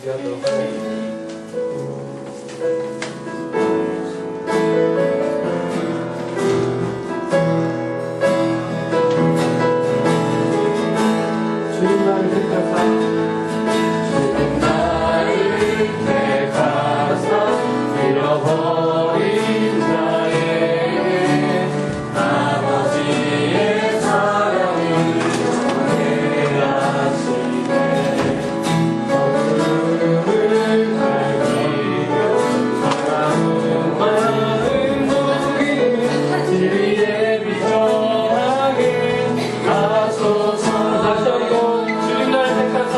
준비하도록 하겠습니다. 주님 나를 택하사 잃어버린 자에게 아버지의 사랑을 전해하시네. 어둠을 밝히며 사랑은 마음 녹이며 진리의 빛 전하게 하소서. 다시 한번 주님 나를 택하사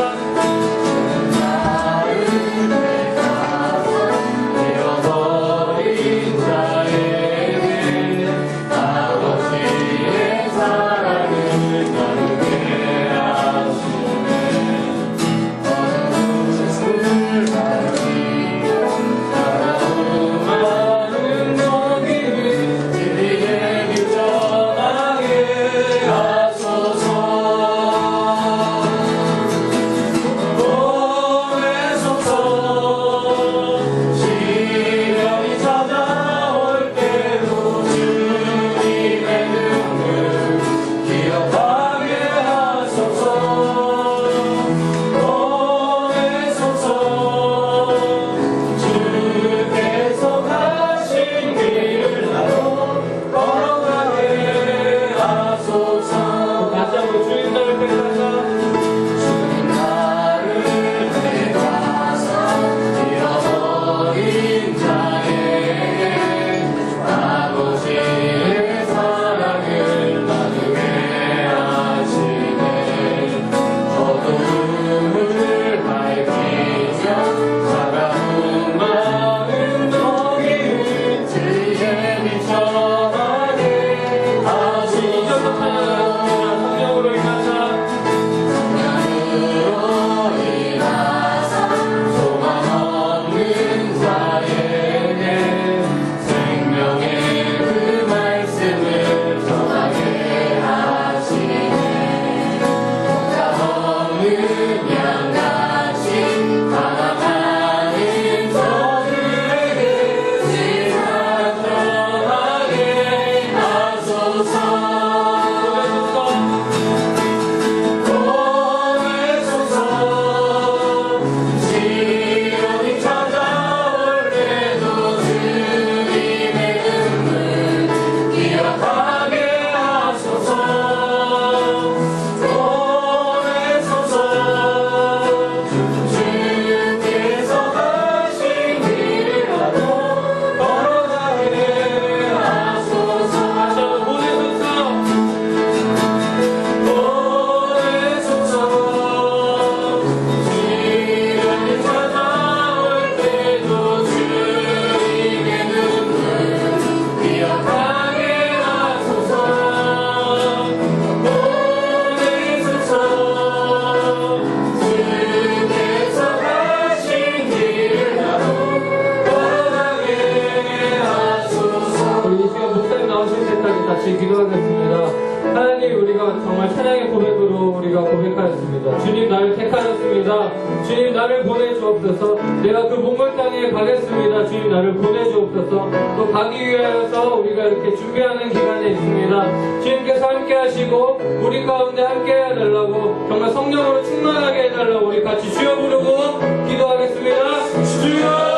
기도하겠습니다. 하나님, 우리가 정말 찬양의 고백으로 우리가 고백하였습니다. 주님 나를 택하셨습니다. 주님 나를 보내주옵소서. 내가 그 몽골 땅에 가겠습니다. 주님 나를 보내주옵소서. 또 가기 위하여서 우리가 이렇게 준비하는 기간에 있습니다. 주님께서 함께 하시고 우리 가운데 함께 해달라고, 정말 성령으로 충만하게 해달라고 우리 같이 주여 부르고 기도하겠습니다. 주여!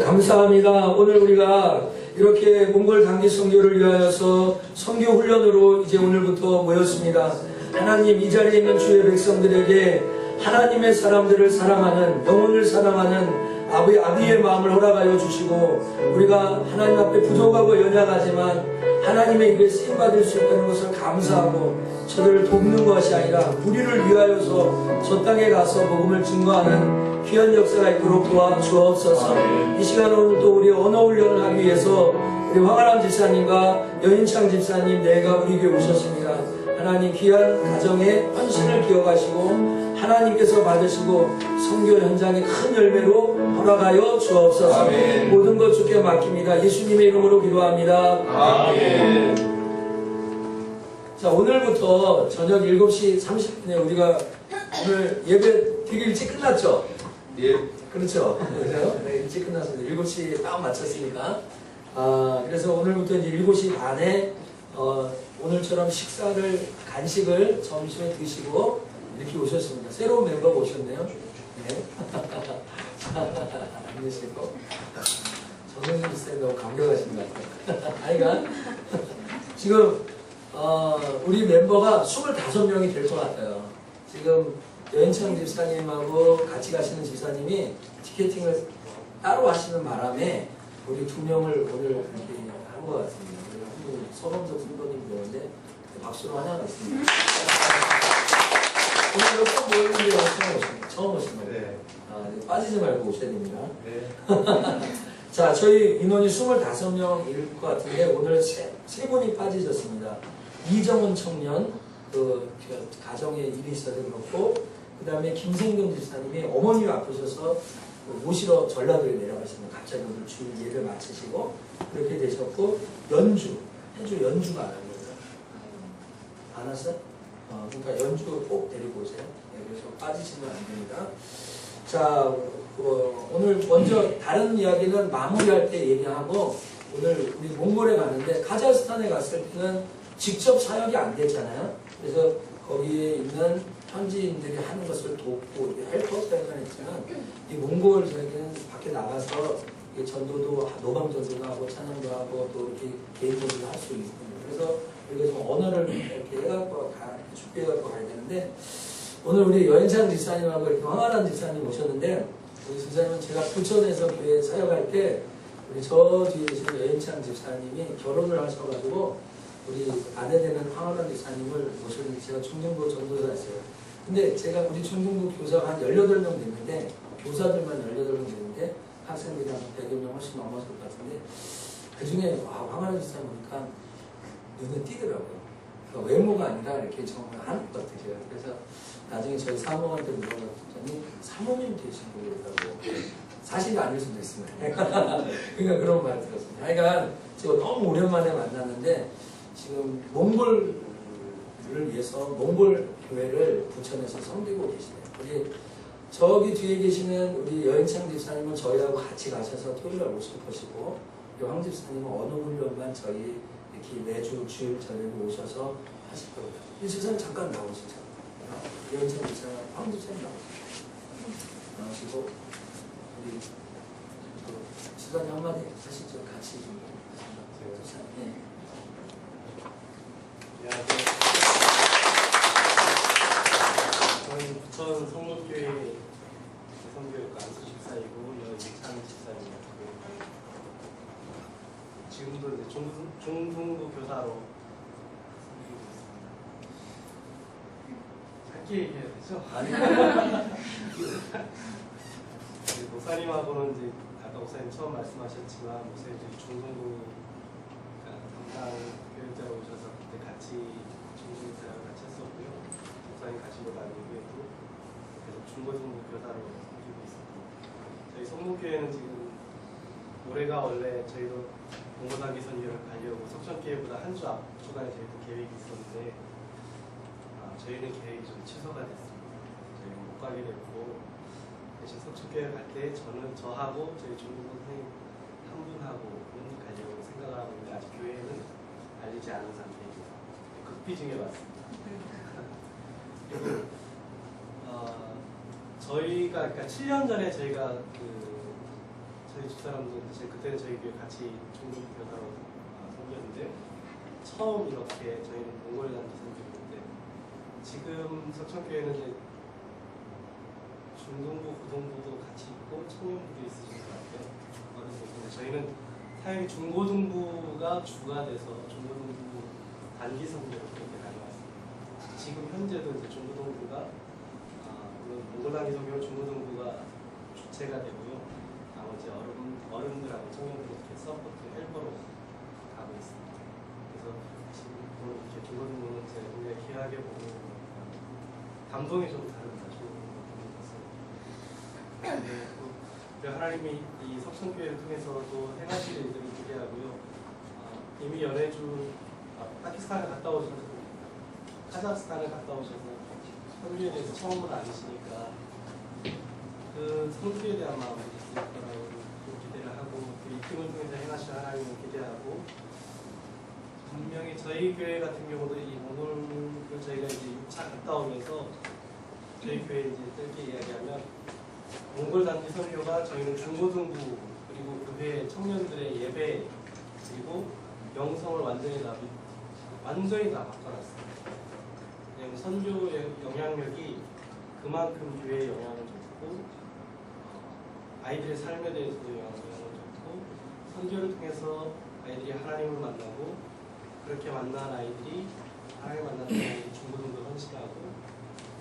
감사합니다. 오늘 우리가 이렇게 몽골 단기 선교를 위하여서 선교 훈련으로 이제 오늘부터 모였습니다. 하나님, 이 자리에 있는 주의 백성들에게 하나님의 사람들을 사랑하는, 영혼을 사랑하는 아비의 마음을 허락하여 주시고 우리가 하나님 앞에 부족하고 연약하지만 하나님의 입에 쓰임받을 수 있다는 것을 감사하고 저들을 돕는 것이 아니라 우리를 위하여서 저 땅에 가서 복음을 증거하는 귀한 역사가 있도록 도와주옵소서. 이 시간 오늘 또 우리 언어 훈련을 하기 위해서 우리 황아람 집사님과 여인창 집사님 내가 우리 교회 오셨습니다. 하나님 귀한 가정의 헌신을 기억하시고 하나님께서 받으시고 선교 현장의 큰 열매로 허락하여 주옵소서. 아멘. 모든 것 주께 맡깁니다. 예수님의 이름으로 기도합니다. 아멘. 자, 오늘부터 저녁 7시 30분에 우리가 오늘 예배 되게 일찍 끝났죠? 예. 그렇죠? 그죠? 네, 일찍 끝났습니다. 7시에 딱 마쳤으니까. 그래서 오늘부터 이제 7시 반에 오늘처럼 식사를, 간식을 점심에 드시고 이렇게 오셨습니다. 새로운 멤버가 오셨네요. 네. 안 계시고. 정선생 쌤 너무 감격하신 것 같아요. 아이가 지금 우리 멤버가 25명이 될 것 같아요. 지금 여인창 집사님하고 같이 가시는 집사님이 티켓팅을 따로 하시는 바람에 우리 2명을 오늘 이렇게 한 것 같습니다. 서범석 선배님 배우는데 박수로 환영하겠습니다. 오늘 몇번 모였는데 처음 오신 거예요. 네. 빠지지 말고 오셔야 됩니다. 네. 자, 저희 인원이 25명일 것 같은데 오늘 세 분이 빠지셨습니다. 이정은 청년, 그 가정에 일이 있어서 그렇고, 그 다음에 김생경 집사님이 어머니가 아프셔서 모시러 전라도에 내려가시면 갑자기 오늘 주일 예배 마치시고 그렇게 되셨고, 해주 연주가 안 합니다. 안 왔어요? 그러니까 연주 꼭 데리고 오세요. 네, 그래서 빠지시면 안 됩니다. 자, 오늘 먼저 다른 이야기는 마무리할 때 얘기하고, 오늘 우리 몽골에 가는데 카자흐스탄에 갔을 때는 직접 사역이 안 됐잖아요. 그래서 거기에 있는 현지인들이 하는 것을 돕고 헬퍼 때문에 했지만, 이 몽골 저희는 밖에 나가서 전도도 노방 전도도 하고 찬양도 하고 또 이렇게 개인 전도도 할 수 있습니다. 그래서 우리가 좀 언어를 이렇게 해갖고 준비해갖고 가야 되는데, 오늘 우리 여인창 집사님하고 이렇게 황아란 집사님 오셨는데, 우리 집사님은 제가 부천에서 교회 사역할 때 우리 저 뒤에 계신 여인창 집사님이 결혼을 하셔가지고 우리 아내 되는 황아란 집사님을 모셨는데, 제가 중등부 전도사였어요. 근데 제가 우리 중등부 교사가 한 18명 됐는데, 교사들만 18명 됐는데 학생들이 한 100여 명 훨씬 넘었을 것 같은데, 그 중에 황아란 집사님 보니까 눈에 띄더라고요. 그러니까 외모가 아니라 이렇게 정말 하는 것 같아요. 그래서 나중에 저희 사모한테 물어봤더니 사모님 되신 분이라고. 사실이 아닐 수도 있습니다. 그러니까 그런 말 들었습니다. 하여간 제가 너무 오랜만에 만났는데, 지금 몽골을 위해서 몽골 교회를 부천에서 섬기고 계시네요. 우리 저기 뒤에 계시는 우리 여인창 집사님은 저희하고 같이 가셔서 토요일날 오실 것이고, 황 집사님은 어느 훈련만 저희 이렇게 매주 주일 저녁에 오셔서 하실 거예요. 이 집사님 잠깐 나오시죠. 여인창 집사님, 황 집사님 나오시고, 우리 집사님 한마디 하시죠. 같이 좀. 네. 저는 부천 성목교회 성교육과 안수 집사이고 여인창 집사입니다. 지금도 이제 중등부 교사로 섬기고 있습니다. 짧게 얘기해야 되죠? 목사님하고는 이제 아까 목사님 처음 말씀하셨지만, 목사님들이 중등부 담당 교육자로 오셔서 그때 같이 중등부 사역을 같이 했었고요. 목사님 가시고 난 이후에도 계속 중고등부 교사로 섬기고 있습니다. 저희 성목교회는 지금 올해가 원래 저희도 봉고사기 선교를 가려고 석천교회보다 한 주 앞주간에 저희도 계획이 있었는데, 저희는 계획이 좀 취소가 됐습니다. 저희는 못 가게 됐고, 대신 석천교회 갈 때 저하고 저희 중국어 선생님 한 분하고는 가려고 생각을 하고 있는데, 아직 교회는 알리지 않은 상태입니다. 극비 중에 왔습니다. 그리고 저희가 그러니까 7년 전에 저희가 저희 집사람들 그때는 저희 교회 같이 중국 교사로 섬겼는데, 처음 이렇게 저희는 몽골에 단지 섬겼는데, 지금 석천교회는 이제 중동부, 고등부도 같이 있고 청년부도 있으신 것 같아요. 어른들. 저희는 사역이 중고등부가 주가 돼서 중고등부 단기 선교로 그렇게 다녀왔습니다. 지금 현재도 이제 중고등부가 물론 몽골 단기 선교 중고등부가 주체가 되고요. 나머지 어른들하고 청년들 이렇게 서포트 헬퍼로 가고 있습니다. 그래서 지금 오늘 이렇게 중고등부는 제가 굉장히 귀하게 보고 감동이 좀 다릅니다. 네, 하나님이 이 석천교회를 통해서 또 행하실 일들을 기대하고요. 이미 연해주 파키스탄을 갔다 오셔서 카자흐스탄을 갔다 오셔서 선교에 대해서 처음으로 아시니까 그 선교에 대한 마음이 있을 거라고 기대를 하고 그 입김을 통해서 행하실 하나님을 기대하고 분명히 저희 교회 같은 경우도 이 몽골을 저희가 이제 6차 갔다 오면서 저희 교회 이제 짧게 이야기하면 몽골 단기 선교가 저희는 중고등부 그리고 교회 청년들의 예배 그리고 영성을 완전히 다 바꿔놨어요. 왜냐하면 선교의 영향력이 그만큼 교회에 영향을 줬고 아이들의 삶에 대해서도 영향을 줬고 선교를 통해서 아이들이 하나님을 만나고 그렇게 만난 아이들이 하나님 만나는 아이들이 중고등부 헌신하고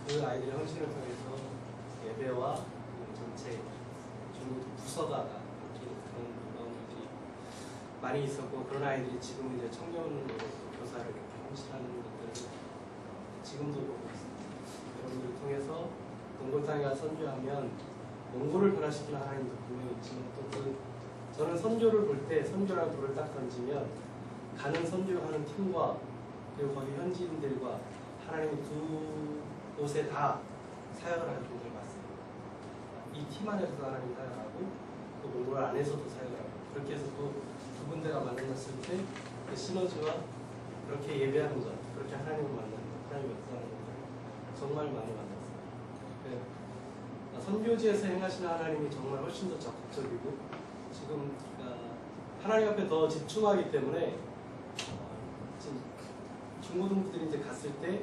그 아이들의 헌신을 통해서 예배와 전체 중고등 부서가 바뀌는 그런 놀라운 일들이 많이 있었고 그런 아이들이 지금 이제 청년으로 교사를 이렇게 헌신하는 것들을 지금도 보고 있습니다. 여러분들을 통해서 몽골 땅에 가서 선교하면 몽골을 변화시키는 하나님도 분명히 있지만 또 저는 선교를 볼 때 선교라는 돌을 딱 던지면 가는 선교하는 팀과 그리고 거기 현지인들과 하나님이 두 곳에 다 사역을 하는 분들을 봤어요. 이 팀 안에서도 하나님 사역하고 또 몽골 안에서도 사역을 하고 그렇게 해서 또 두 군데가 만났을 때 그 시너지와 그렇게 예배하는 것, 그렇게 하나님을 만나는 것, 하나님 역사하는 것을 정말 많이 만났어요. 네. 선교지에서 행하시는 하나님이 정말 훨씬 더 적극적이고 지금 하나님 앞에 더 집중하기 때문에 지금 중고등부들이 이제 갔을 때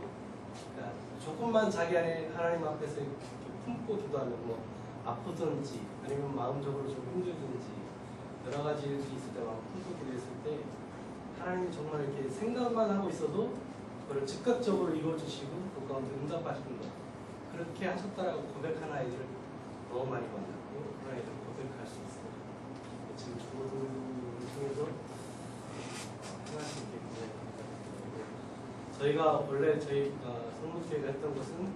조금만 자기 안에 하나님 앞에서 이렇게 품고 기도하면 뭐 아프든지 아니면 마음적으로 좀 힘들든지 여러 가지 일이 있을 때 막 품고 기도했을 때 하나님이 정말 이렇게 생각만 하고 있어도 그걸 즉각적으로 이루어주시고 그 가운데 응답하시는 것 그렇게 하셨다라고 고백하는 아이들을 너무 많이 만났고 그런 아이들을 고백할 수 있어요. 지금 중고등부를 통해서 하나씩 이렇게 저희가 원래 저희 성북교회가 했던 것은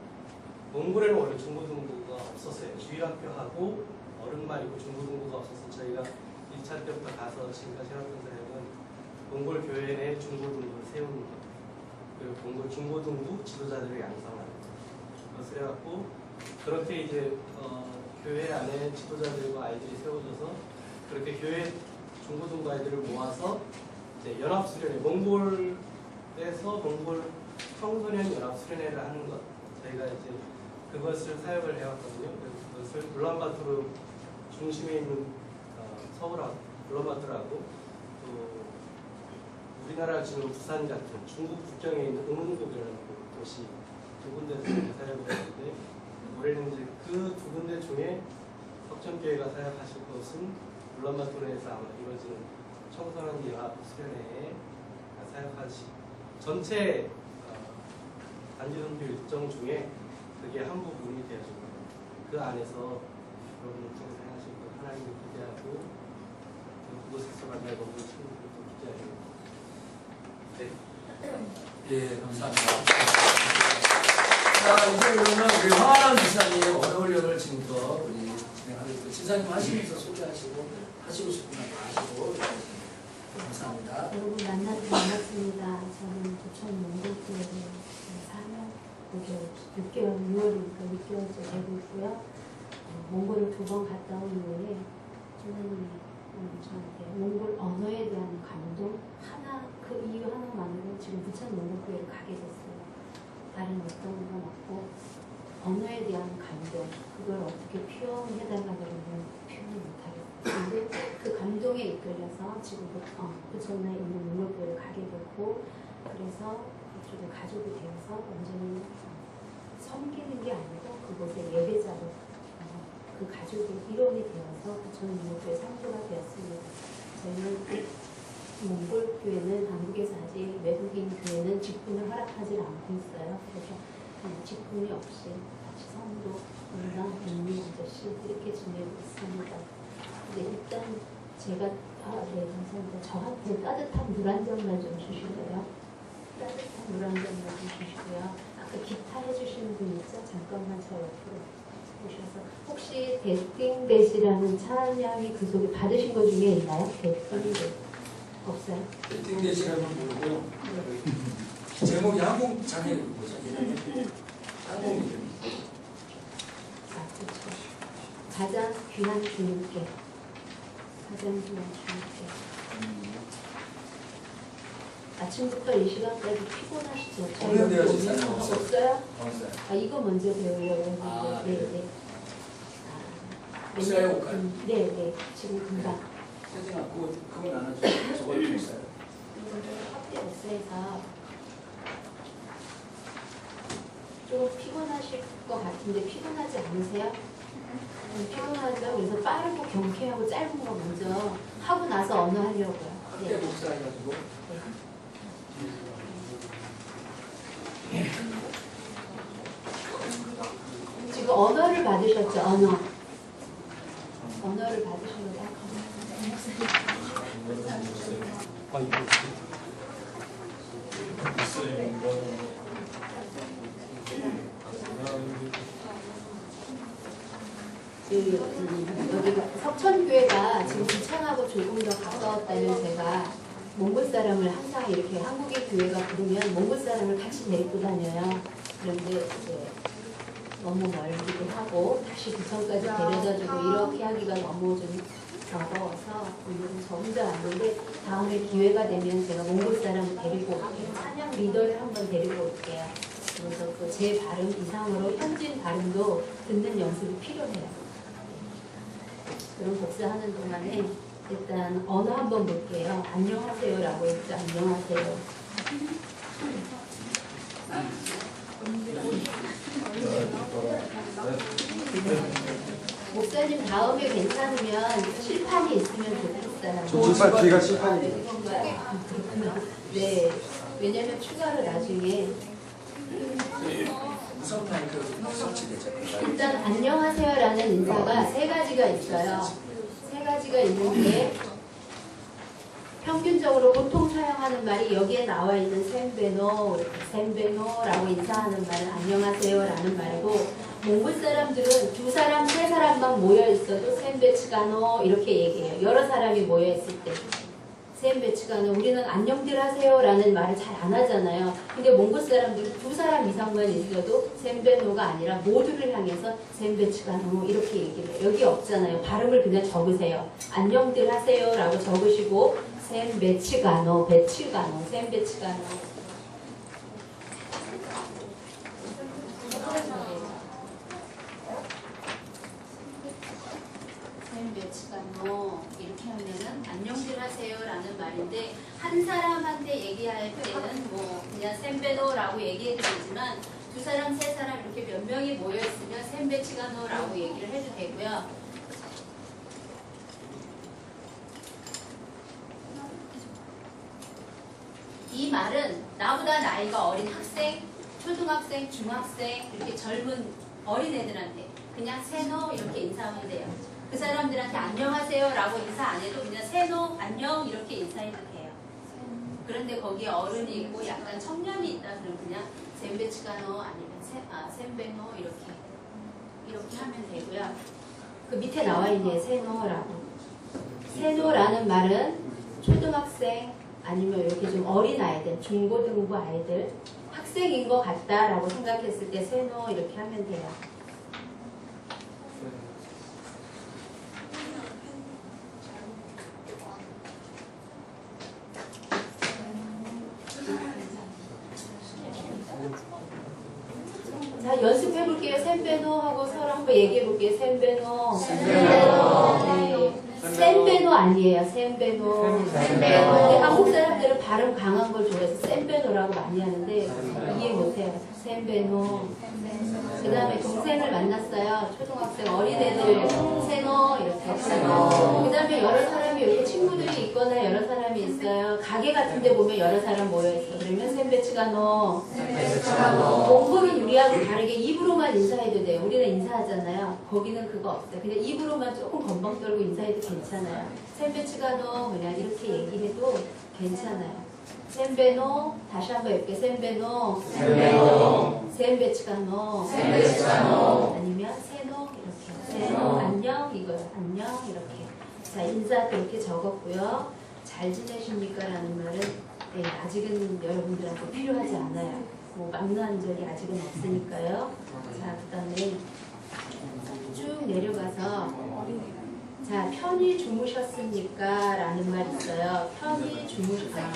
몽골에는 원래 중고등부가 없었어요. 주일학교하고 어른만 있고 중고등부가 없어서 저희가 1차 때부터 가서 지금까지 해왔던 사역은 몽골 교회 내 중고등부를 세우는 것 그리고 몽골 중고등부 지도자들을 양성하는 것을 해왔고 그렇게 이제 교회 안에 지도자들과 아이들이 세워져서 그렇게 교회 중고등부 아이들을 모아서 이제 연합수련회 몽골에서 몽골 청소년 연합수련회를 하는 것 저희가 이제 그것을 사역을 해왔거든요. 그것을 울란바토르 중심에 있는 서울하고 울란바토르하고 또 우리나라 지금 부산 같은 중국 국경에 있는 응흥국이라는 도시 두 군데에서 사역을 했는데 올해는 이제 그 두 군데 중에 석천교회가 사역하실 것은 울란바토르에서 아마 이루어지는 청소년 연합 수련회에 사역하시 전체 단지선교 일정 중에 그게 한 부분이 되어집니다. 그 안에서 여러분을 통해서 행하실 것 하나님을 기대하고 그곳에서 만날 모든 친구들도 기대하고 네. 예, 감사합니다. 자, 이제 그러면 우리 황하람 지사님 언어훈련을 지금부터 우리 진행하겠습니다. 지사님 하시면서 소개하시고 하시고 싶은 말 하시고 감사합니다. 여러분 만나서 반갑습니다. 저는 부천 몽골교회에 4년 6개월 6월이니까 6개월째 되고 있고요. 몽골을 2번 갔다 온 이후에 하나님이 저한테 몽골 언어에 대한 감동 그 이유 하나만으로 지금 부천 몽골교회를 가게 됐어요. 다른 어떤 건 없고 언어에 대한 감동 그걸 어떻게 표현해달라고 그러면 표현을 못하겠어요. 근데 그 감동에 이끌려서 지금 부천에 있는 몽골교회를 가게 됐고 그래서 그쪽에 가족이 되어서 완전히 섬기는 게 아니고 그곳에 예배자로 그 가족의 일원이 되어서 부천 몽골교회 성도가 되었습니다. 저희는 몽골교회는 한국에서 아직 외국인 교회는 직분을 허락하지 않고 있어요. 그래서 직분이 없이 같이 성도, 건강, 언니, 아저씨 이렇게 지내고 있습니다. 근데 일단 제가 네, 감사합니다. 저한테 따뜻한 물 한 잔만 좀 주실래요? 따뜻한 물 한 잔만 좀 주시고요. 아까 기타 해주시는 분 있죠? 잠깐만 저 옆으로 오셔서 혹시 데스팅데시라는 찬양이 그 속에 받으신 것 중에 있나요? 데스팅데시 없어요? 빌딩대시라는 모르고요. 제목이 한국 자매 뭐죠? 한국 이름. 그렇죠. 가장 귀한 주님께 가장 귀한 주님께 아침부터 이 시간까지 피곤하시죠? 오늘 배우실 사람 없어요? 없어요? 없어요. 이거 먼저 배우려고 했는데 아, 네, 네. 네. 혹시 해볼까요? 네, 네. 지금 금방 세진아, 그거 나눠주세요. 저걸 좀 있어요. 확대 복사해서 좀 피곤하실 것 같은데 피곤하지 않으세요? 피곤하죠? 그래서 빠르고 경쾌하고 짧은 거 먼저 하고 나서 언어 하려고요. 확대 네. 복사해가지고. 지금 언어를 받으셨죠? 언어를 받으신 거예요? 여기 석천교회가 지금 부천하고 조금 더 가까웠다면 제가 몽골 사람을 항상 이렇게 한국의 교회가 부르면 몽골 사람을 같이 데리고 다녀요. 그런데 이제 너무 멀기도 하고 다시 부천까지 데려다주고 이렇게 하기가 너무 좀 버거워서 오늘은 저 혼자 왔는데 다음에 기회가 되면 제가 몽골 사람 데리고 올게요. 찬양 리더를 한번 데리고 올게요. 그래서 그 제 발음 이상으로 현진 발음도 듣는 연습이 필요해요. 그럼 복사하는 동안에 일단 언어 한번 볼게요. 안녕하세요라고 했죠. 안녕하세요. 목사님 다음에 괜찮으면 칠판이 있으면 좋겠어요. 칠판 뒤가 칠판이에요. 네, 왜냐면 추가로 나중에 무선 마이크 설치되죠. 일단 안녕하세요라는 인사가 세 가지가 있어요. 세 가지가 있는데 평균적으로 보통 사용하는 말이 여기에 나와 있는 셈베노라고 인사하는 말은 안녕하세요라는 말이고 몽골 사람들은 두 사람, 세 사람만 모여 있어도 셈베츠가노 이렇게 얘기해요. 여러 사람이 모여 있을 때 셈베츠가노 우리는 안녕들 하세요라는 말을 잘 안 하잖아요. 근데 몽골 사람들은 두 사람 이상만 있어도 셈베노가 아니라 모두를 향해서 셈베츠가노 이렇게 얘기를 해요. 여기 없잖아요. 발음을 그냥 적으세요. 안녕들 하세요라고 적으시고 셈베츠가노, 셈베츠가노. 셈베츠가노 이렇게 하면은 안녕들 하세요라는 말인데 한 사람한테 얘기할 때는 뭐 그냥 셈베노라고 얘기해도 되지만 두 사람, 세 사람 이렇게 몇 명이 모여 있으면 셈베츠가노라고 얘기를 해도 되고요. 이 말은 나보다 나이가 어린 학생, 초등학생, 중학생 이렇게 젊은 어린애들한테 그냥 세노 이렇게 인사하면 돼요. 그 사람들한테 안녕하세요 라고 인사 안 해도 그냥 세노 안녕 이렇게 인사해도 돼요. 그런데 거기에 어른이 있고 약간 청년이 있다 그러면 그냥 셈베츠가노 아니면 셈베노 이렇게 하면 되고요. 그 밑에 나와 있네요. 세노라고. 세노라는 말은 초등학생 아니면 이렇게 좀 어린 아이들, 중고등부 아이들, 학생인 것 같다라고 생각했을 때 세노 이렇게 하면 돼요. 자, 연습해볼게요. 셈베노 하고 서로 한번 얘기해볼게요. 셈베노. 네. 센베노 아니에요. 센베노. 근데 한국 사람들은 발음 강한 걸 좋아해서 센베노라고 많이 하는데 이해 못해요. 센베노. 그 다음에 동생을 만났어요. 초등학생 어린애들 세노 이렇게. 그 다음에 여러 사람이 이렇게 친구들이 있거나 여러 사람이 있어요. 가게 같은 데 보면 여러 사람 모여있어. 그러면 센베치가노. 몽골은 우리하고 다르게 입으로만 인사해도 돼요. 우리는 인사하잖아요. 거기는 그거 없어요. 그냥 입으로만 조금 건방 떨고 인사해도 괜찮아요. 센베치가노 그냥 이렇게 얘기해도 괜찮아요. 센베노 다시 한번 해볼게요. 센베노 센베치가노 아니면 세노 이렇게 세노 안녕 이거요. 안녕 이렇게. 자 인사 그렇게 적었고요. 잘 지내십니까? 라는 말은 네, 아직은 여러분들한테 필요하지 않아요. 뭐 막루한 적이 아직은 없으니까요. 자 그 다음에 쭉 내려가서 자 편히 주무셨습니까? 라는 말 있어요. 편히 주무셨습니까?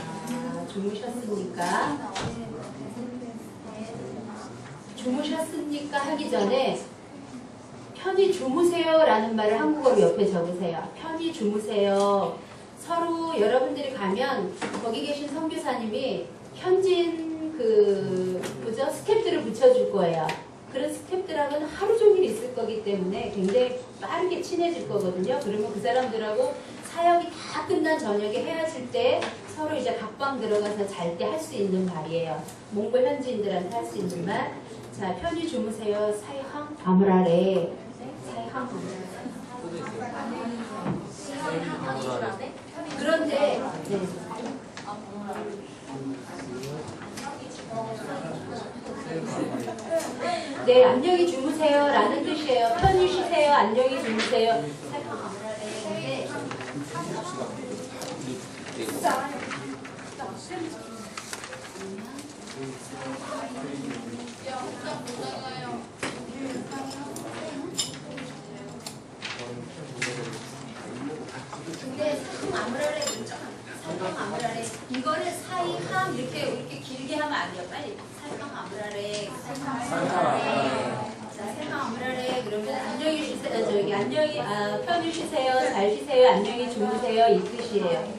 주무셨습니까? 하기 전에 편히 주무세요 라는 말을 한국어로 옆에 적으세요. 편히 주무세요. 서로 여러분들이 가면 거기 계신 선교사님이 현지인 뭐죠? 스탭들을 붙여줄 거예요. 그런 스탭들하고는 하루 종일 있을 거기 때문에 굉장히 빠르게 친해질 거거든요. 그러면 그 사람들하고 사역이 다 끝난 저녁에 헤어질 때 서로 이제 각방 들어가서 잘 때 할 수 있는 말이에요. 몽골 현지인들한테 할 수 있는 말. 자, 편히 주무세요. 사이항 아무라레. 사이항 아무라레. 그런데 네, 안녕히 주무세요 라는 뜻이에요. 편히 쉬세요. 안녕히 주무세요. 근데 아무라레 아무라레 이거를 사이함 이렇게 길게 하면 안 돼요. 빨리 사이함 아무라레 자 사이함 아무라레 그러면 안녕히 쉬세요. 저기 안녕히 편히 쉬세요. 잘 쉬세요. 안녕히 주무세요. 이 뜻이에요.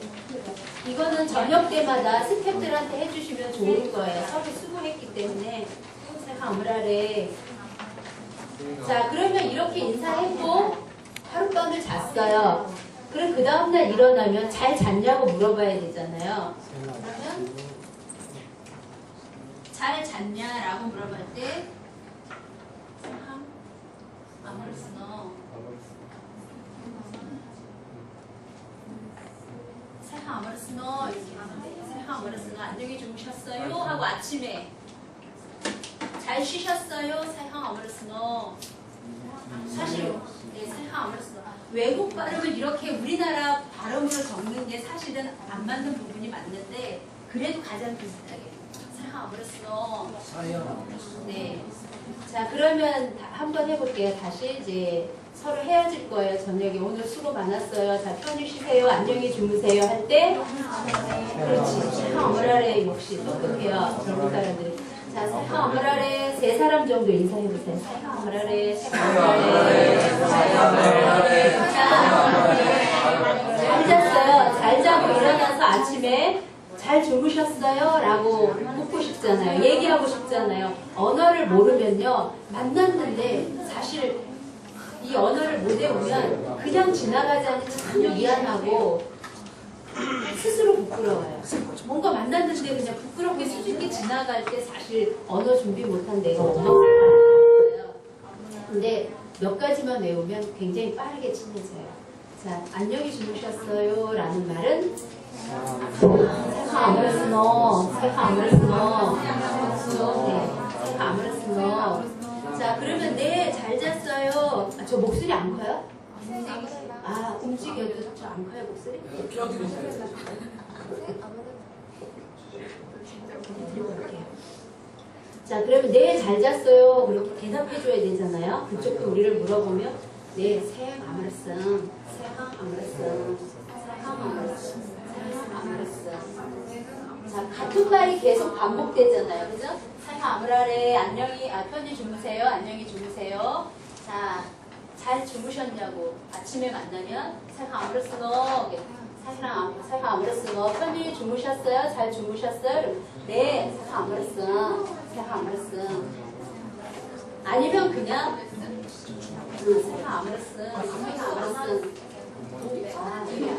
이거는 저녁 때마다 스태프들한테 해주시면 좋을 거예요. 서로 수고했기 때문에 사이함 아무라레 자 그러면 이렇게 인사했고 하룻밤을 잤어요. 그럼 그 다음날 일어나면 잘 잤냐고 물어봐야 되잖아요. 그러면 잘 잤냐라고 물어볼 때 아무르스너 세하 아무르스너 이렇게 하면 세하 아무르스너 안녕히 주무셨어요? 하고 아침에 잘 쉬셨어요? 세하 아무르스너 사실 네, 세하 아무르스너 외국 발음을 이렇게 우리나라 발음으로 적는 게 사실은 안 맞는 부분이 맞는데 그래도 가장 비슷하게 사야 아무랬어. 네. 자 그러면 한번 해볼게요. 다시 이제 서로 헤어질 거예요. 저녁에 오늘 수고 많았어요. 자 편히 쉬세요. 안녕히 주무세요. 할 때 그렇지. 사야 아무라레 역시 똑똑해요. 젊은 사람들이. 자, 사야 아무라레 세 사람 정도 인사해보세요. 사야 아무라레, 사야 아무라레. 잘 잤어요. 잘 자고 일어나서 아침에 잘 주무셨어요? 라고 묻고 싶잖아요. 얘기하고 싶잖아요. 언어를 모르면요. 만났는데 사실 이 언어를 못 외우면 그냥 지나가자니 참 미안하고 스스로 부끄러워요. 뭔가 만났는데 그냥 부끄럽게 수줍게 지나갈 때 사실 언어 준비 못한 내가 원망스러워요. 근데 몇 가지만 외우면 굉장히 빠르게 친해져요. 자, 안녕히 주무셨어요 라는 말은 세하 아무랬으너 세하 아무랬으너 네, 세하 아무랬으너 자, 그러면 네, 잘 잤어요. 저 목소리 안 커요? 아, 움직여도 저 안 커요, 목소리? 자, 그러면 네, 잘 잤어요. 그렇게 대답해줘야 되잖아요. 그쪽도 우리를 물어보면 네, 세항 아무랬음, 세항 아무랬음, 세항 아무랬음, 세항 아무랬음. 자, 같은 말이 계속 반복되잖아요. 그죠? 세항 아무라레, 안녕히, 편히 주무세요. 안녕히 주무세요. 자, 잘 주무셨냐고 아침에 만나면 사이가 아무렇스 너 사이가 아무렇스 너 편히 주무셨어요? 잘 주무셨어요? 네 사이가 아무렇스 아니면 그냥 사이가 아무렇스 아 되게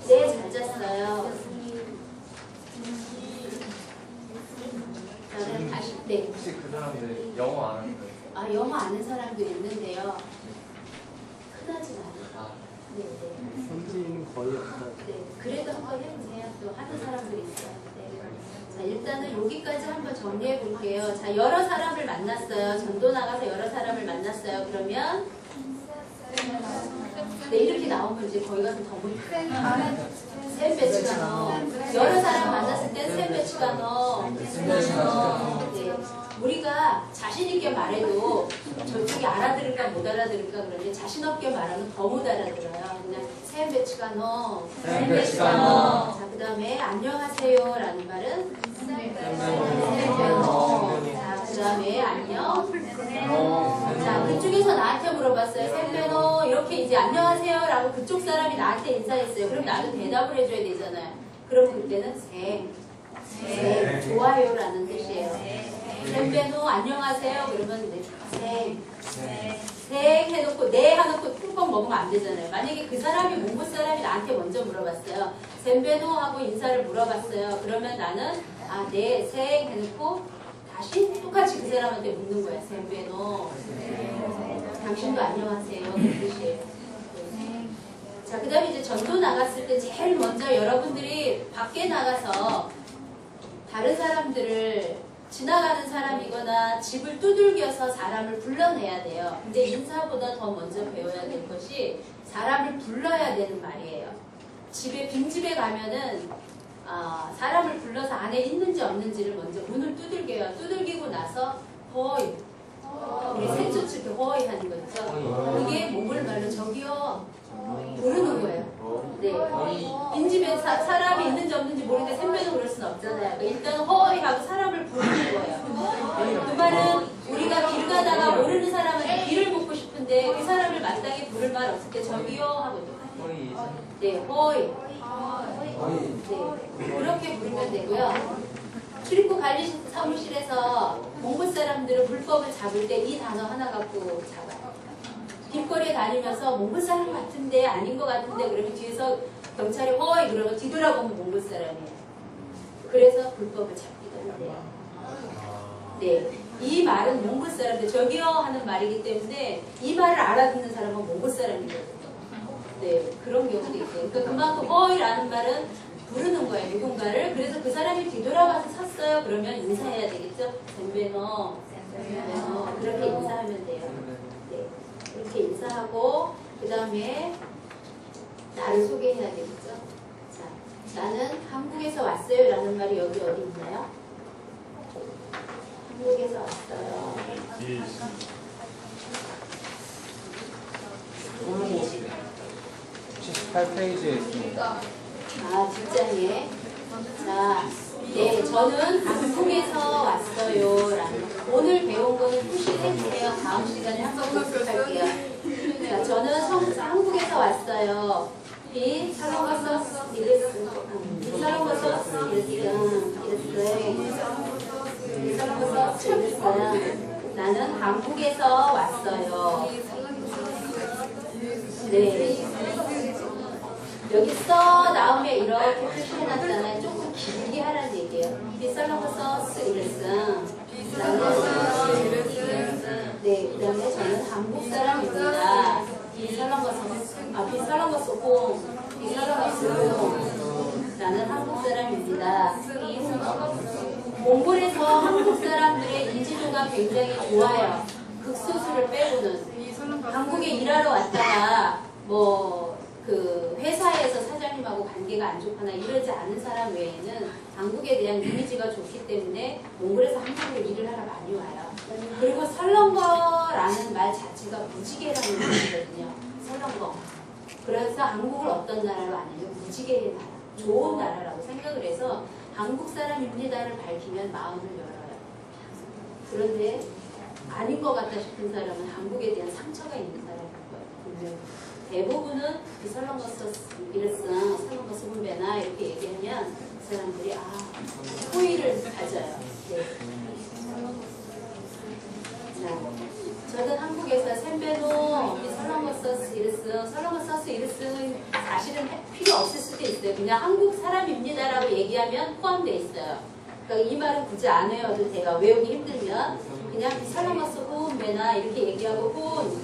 네, 잘 잤어요. 저는 다시, 네. 혹시 그 사람들 영어 안 하는 거예요? 아, 영어 아는 사람도 있는데요. 흔하진 않아요. 아, 네, 네. 현지인은 거의 없다. 네. 그래도 한번 해보세요. 또 하는 사람들이 있어요. 네. 자, 일단은 여기까지 한번 정리해 볼게요. 자, 여러 사람을 만났어요. 전도 나가서 여러 사람을 만났어요. 그러면 네, 이렇게 나오면 이제 거기 가서 더 못해요. 샘 배치가 너. 여러 사람 만났을 땐 샘 배치가 너. 네. 우리가 자신있게 말해도 저쪽이 알아들을까 못 알아들을까 그러는데 자신없게 말하면 더 못 알아들어요. 그냥 샘 배치가 너. 샘 배치가 너. 자, 그 다음에 안녕하세요 라는 말은 자, 그 다음에 안녕. 자, 그쪽에서 나한테 물어봤어요. 샘베노 이렇게 이제 안녕하세요 라고 그쪽 사람이 나한테 인사했어요. 그럼 나도 대답을 해줘야 되잖아요. 그럼 그때는 샘 좋아요 라는 뜻이에요. 샘베노 안녕하세요 그러면 네, 샘 해놓고 네 해놓고 뚜껑 먹으면 안 되잖아요. 만약에 그 사람이 몽골 사람이 나한테 먼저 물어봤어요. 샘베노 하고 인사를 물어봤어요. 그러면 나는 네, 샘 해놓고 다시 똑같이 그 사람한테 묻는 거야. 샘베노. 당신도 안녕하세요. 그 뜻이에요. 자, 그 다음에 이제 전도 나갔을 때 제일 먼저 여러분들이 밖에 나가서 다른 사람들을 지나가는 사람이거나 집을 두들겨서 사람을 불러내야 돼요. 근데 인사보다 더 먼저 배워야 될 것이 사람을 불러야 되는 말이에요. 집에 빈집에 가면은 사람을 불러서 안에 있는지 없는지를 먼저 문을 두들겨요. 두들기고 나서 허이 우리 생초칠 때 허이 하는 거 있죠? 그게 몽골말로 저기요 부르는 거예요. 네. 빈집에 사람이 있는지 없는지 모르니까 샘배도 그럴 수는 없잖아요. 일단 허이 하고 사람을 부르는 거예요. 그 말은 우리가 길 가다가 모르는 사람한테 길을 묻고 싶은데 그 사람을 마땅히 부를 말 없을 때 저기요 하고 네, 허이 네, 그렇게 부르면 되고요. 출입국 관리 사무실에서 몽골 사람들은 불법을 잡을 때 이 단어 하나 갖고 잡아요. 길거리에 다니면서 몽골 사람 같은데 아닌 것 같은데 그러면 뒤에서 경찰이 허이 그러면 뒤돌아보면 몽골 사람이에요. 그래서 불법을 잡기도 한대요. 네, 이 말은 몽골 사람들 저기요 하는 말이기 때문에 이 말을 알아듣는 사람은 몽골 사람이거든요. 네, 그런 경우도 있어요. 그러니까 그만큼 허이라는 말은 부르는 거예요, 누군가를. 그래서 그 사람이 뒤돌아가서 섰어요. 그러면 인사해야 되겠죠? 샘베노, 그렇게 인사하면 돼요. 네, 이렇게 인사하고 그 다음에 나를 소개해야 되겠죠? 자, 나는 한국에서 왔어요 라는 말이 여기 어디 있나요? 한국에서 왔어요. 78페이지에 있습니다. 뒷장에. 자, 네, 저는 한국에서 왔어요. 라는. 오늘 배운 거는 푸시text예요. 다음 시간에 한번 복습할게요. 자, 저는 한국에서 왔어요. 이 살롱거서 이랬어요. 나는 한국에서 왔어요. 네. 여기 써 다음에 이렇게 표시해놨잖아요. 조금 길게 하라는 얘기예요. 비살롱거서 이랬어. 네, 그 다음에 저는 한국 사람입니다. 비살롱거서 나는 한국 사람입니다. 몽골에서 한국 사람들의 인지도가 굉장히 좋아요. 극소수를 빼고는. 한국에 일하러 왔다가 그 회사에서 사장님하고 관계가 안 좋거나 이러지 않은 사람 외에는 한국에 대한 이미지가 좋기 때문에 몽골에서 한국으로 일을 하러 많이 와요. 그리고 설렁거라는 말 자체가 무지개라는 뜻이거든요. 설렁거. 그래서 한국을 어떤 나라로 아냐면 무지개의 나라, 좋은 나라라고 생각을 해서 한국 사람입니다를 밝히면 마음을 열어요. 그런데 아닌 것 같다 싶은 사람은 한국에 대한 상처가 있는 사람일 거예요. 대부분은 이 설렁거스 이랬으나 설렁거스 분배나 이렇게 얘기하면 그 사람들이 호의를 가져요. 네. 자, 저는 한국에서 샌베노, 설렁거스 이르스 사실은 필요 없을 수도 있어요. 그냥 한국 사람입니다라고 얘기하면 포함되어 있어요. 그러니까 이 말은 굳이 안 외워도 돼요. 외우기 힘들면 그냥 설렁거스 후운배나 이렇게 얘기하고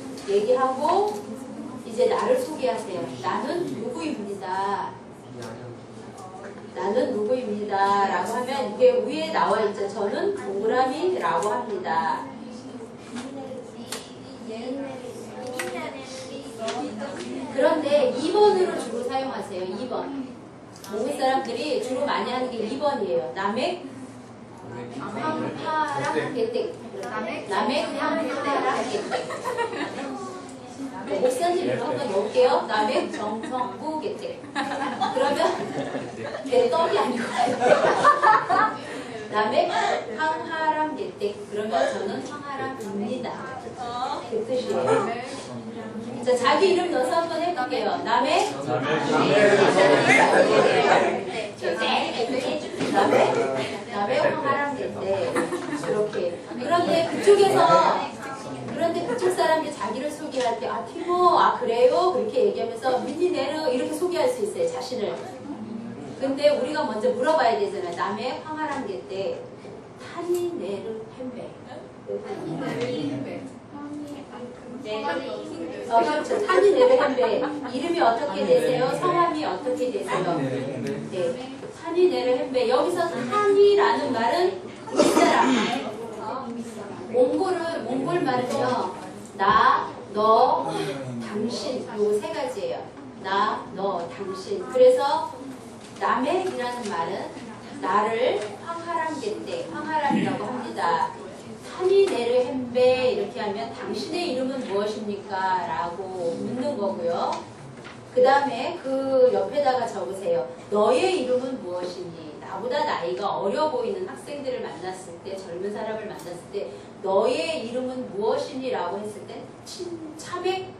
이제 나를 소개하세요. 나는 누구입니다. 나는 누구입니다. 라고 하면 이게 위에 나와 있죠. 저는 동그라미라고 합니다. 그런데 2번으로 주로 사용하세요. 2번. 모국 사람들이 주로 많이 하는 게 2번이에요. 남의 황파랑 개택. 남의 황파랑 개택. 목사님으로 한번 넣을게요. 남의 정성부 개택. 그러면 개떡이 아니고 남의 황하람 개택. 그러면 저는 황하람입니다. 그 뜻이에요. 자, 자기 이름 넣어서 한번 해볼게요. 남의 황하람 개택. 이렇게. 그런데 그쪽 사람이 자기를 소개할 때, 티모, 그래요? 그렇게 얘기하면서, 민니네르, 이렇게 소개할 수 있어요, 자신을. 근데 우리가 먼저 물어봐야 되잖아요. 남의 황하람 개 타니네르 햄베. 그렇죠. 타니네르 햄베. 이름이 어떻게 되세요? 성함이 어떻게 되세요? 네. 타니네르 햄베. 여기서 타니라는 말은 이 사람. 몽골 말은요, 나, 너, 당신, 요 세 가지예요. 나, 너, 당신. 그래서 남액이라는 말은 나를 황하람이라고 합니다. 타니네르 햄베 이렇게 하면 당신의 이름은 무엇입니까? 라고 묻는 거고요. 그 다음에 그 옆에다가 적으세요. 너의 이름은 무엇이니? 나보다 나이가 어려 보이는 학생들을 만났을 때, 젊은 사람을 만났을 때 너의 이름은 무엇이니? 라고 했을 때 참액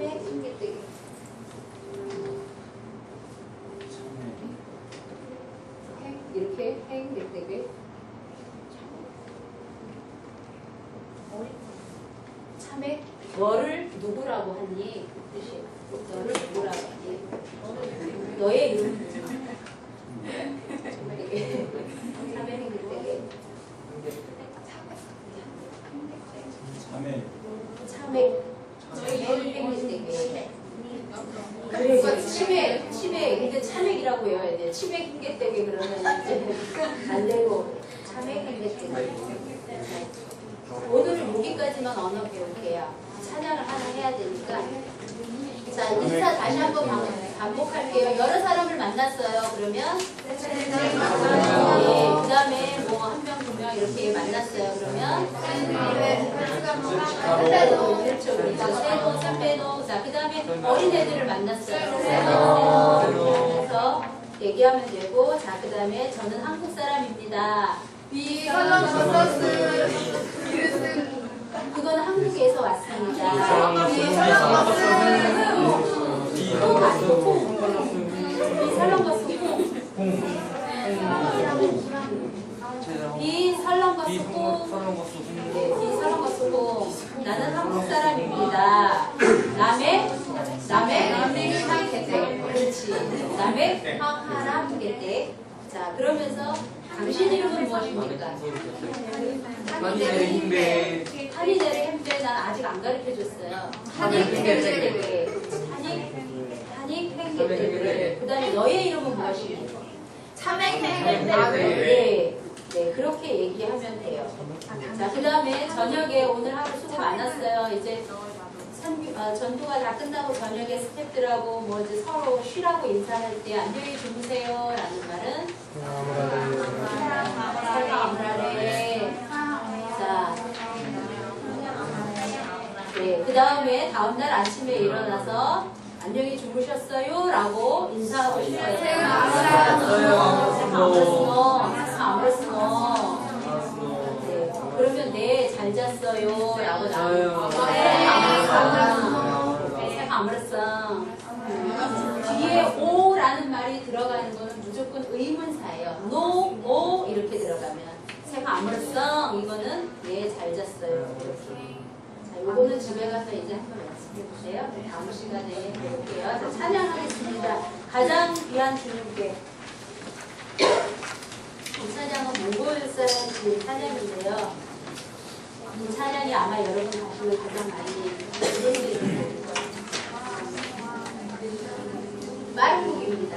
행개떼기 이렇게 행개떼기 참액 너를 누구라고 하니? 그 뜻이에요. 너를 누구라고 하니? 너의 이름 참액 너의 행개떼기 그래 치맥 근데 참액이라고 외워야 돼. 치맥 행개떼기 그러면 이제 안 되고 참액 행개떼기. 오늘은 여기까지만 언어 배울게요. 찬양을 하나 해야 되니까. 자, 인사 다시 한번 반복할게요. 여러 사람을 만났어요. 그러면 그 다음에 뭐 한 명, 두 명 이렇게 만났어요. 그러면 그렇죠. 세노, 샌베노. 자, 그 다음에 어린애들을 만났어요. 그래서 얘기하면 되고, 자, 그 다음에 저는 한국 사람입니다. 그건 한국에서 왔습니다. 콩 아니고 콩. 설렁거스 콩. 비설렁거스 콩. 나는 한국 사람입니다. 남의 그렇지. 남의 황하람 개떼. 자, 그러면서 당신 이름은 무엇입니까? 타니네르 햄베. 난 아직 안 가르쳐줬어요. 타닉 횡개떼. 그 다음에 너의 이름은 무엇입니까? 네, 그렇게 얘기하면 돼요. 자, 그 다음에 저녁에 오늘 하루 수고 많았어요. 이제 전도가 다 끝나고 저녁에 스태프들하고 뭐 이제 서로 쉬라고 인사할 때 안녕히 주무세요 라는 말은 사랑하래. 자, 다음날 아침에 일어나서 안녕히 주무셨어요? 라고 인사하고 싶어요. 새가 안 벌써. 네. 그러면 네, 잘 잤어요? 라고 나와요. 새가 안 벌써. 뒤에 오라는 말이 들어가는 거는 무조건 의문사예요. no, o 이렇게 들어가면 새가 안 벌써 이거는 네, 잘 잤어요. 이렇게. 자, 요거는 집에 가서 이제 한번 연습해 보세요. 다음 시간에 해볼게요. 자, 찬양하겠습니다. 가장 귀한 주님께. 이 찬양은 몽골 사람 지은 찬양인데요. 이 찬양이 아마 여러분 가시면 가장 많이 들으실 거예요. 빠른 곡입니다.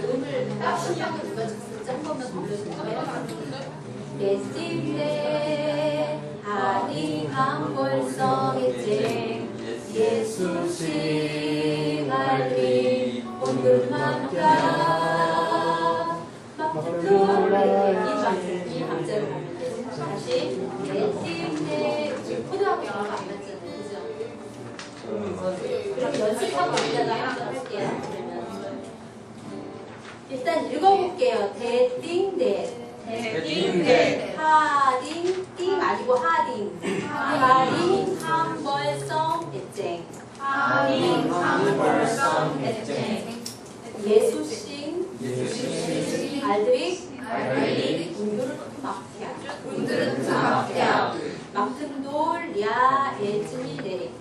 음을 딱 신경을 누가 쳤을지 한 번만 불러주세요. 예스틴데 하니 강골성의 예수 시갈리 온들만가 이 박자로 가면 돼요. 다시 예스틴데 코드하고 이런 거안 맞잖아요. 그죠? 그럼 연습하고 있다가 한번 할게요. 그러면 일단 읽어볼게요. 대띵대 하딩 띵 아니고 하딩 함벌성 애쟁 예수싱 알드릭 운두르트 막피아 막튼돌 야 에즈니 내릭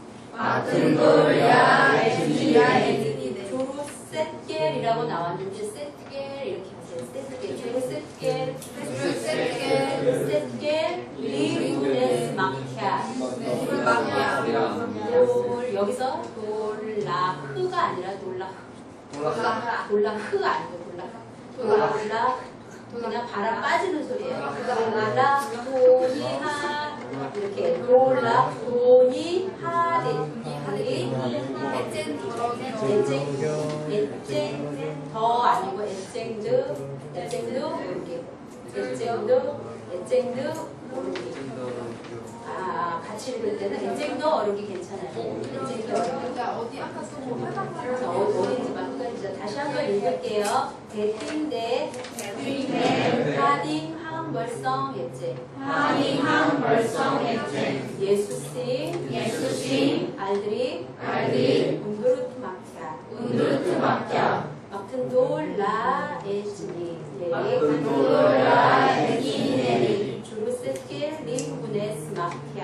조루 셋겔이라고 나왔는데 셋겔 이렇게 하세요. 셋겔 리우네스 마키아 여기서 돌라흐가 아니라 돌라흐 아니고 돌라 그냥 바람 빠지는 소리예요. 돌라 도니하 이렇게 돌라 도니하 에쟁 더 아니고 에쟁드 오르기 같이 읽을 때는 에쟁더 어르기 괜찮아요. 에쟁더 어르기 어딘지 막 헷갈리죠. 다시 한번 읽을게요. 대띵대 하딩 항벌성 예수싱 알드릭 운두르트 마키아 막튼돌라 에즈니 주루세겔 리브네스 마키아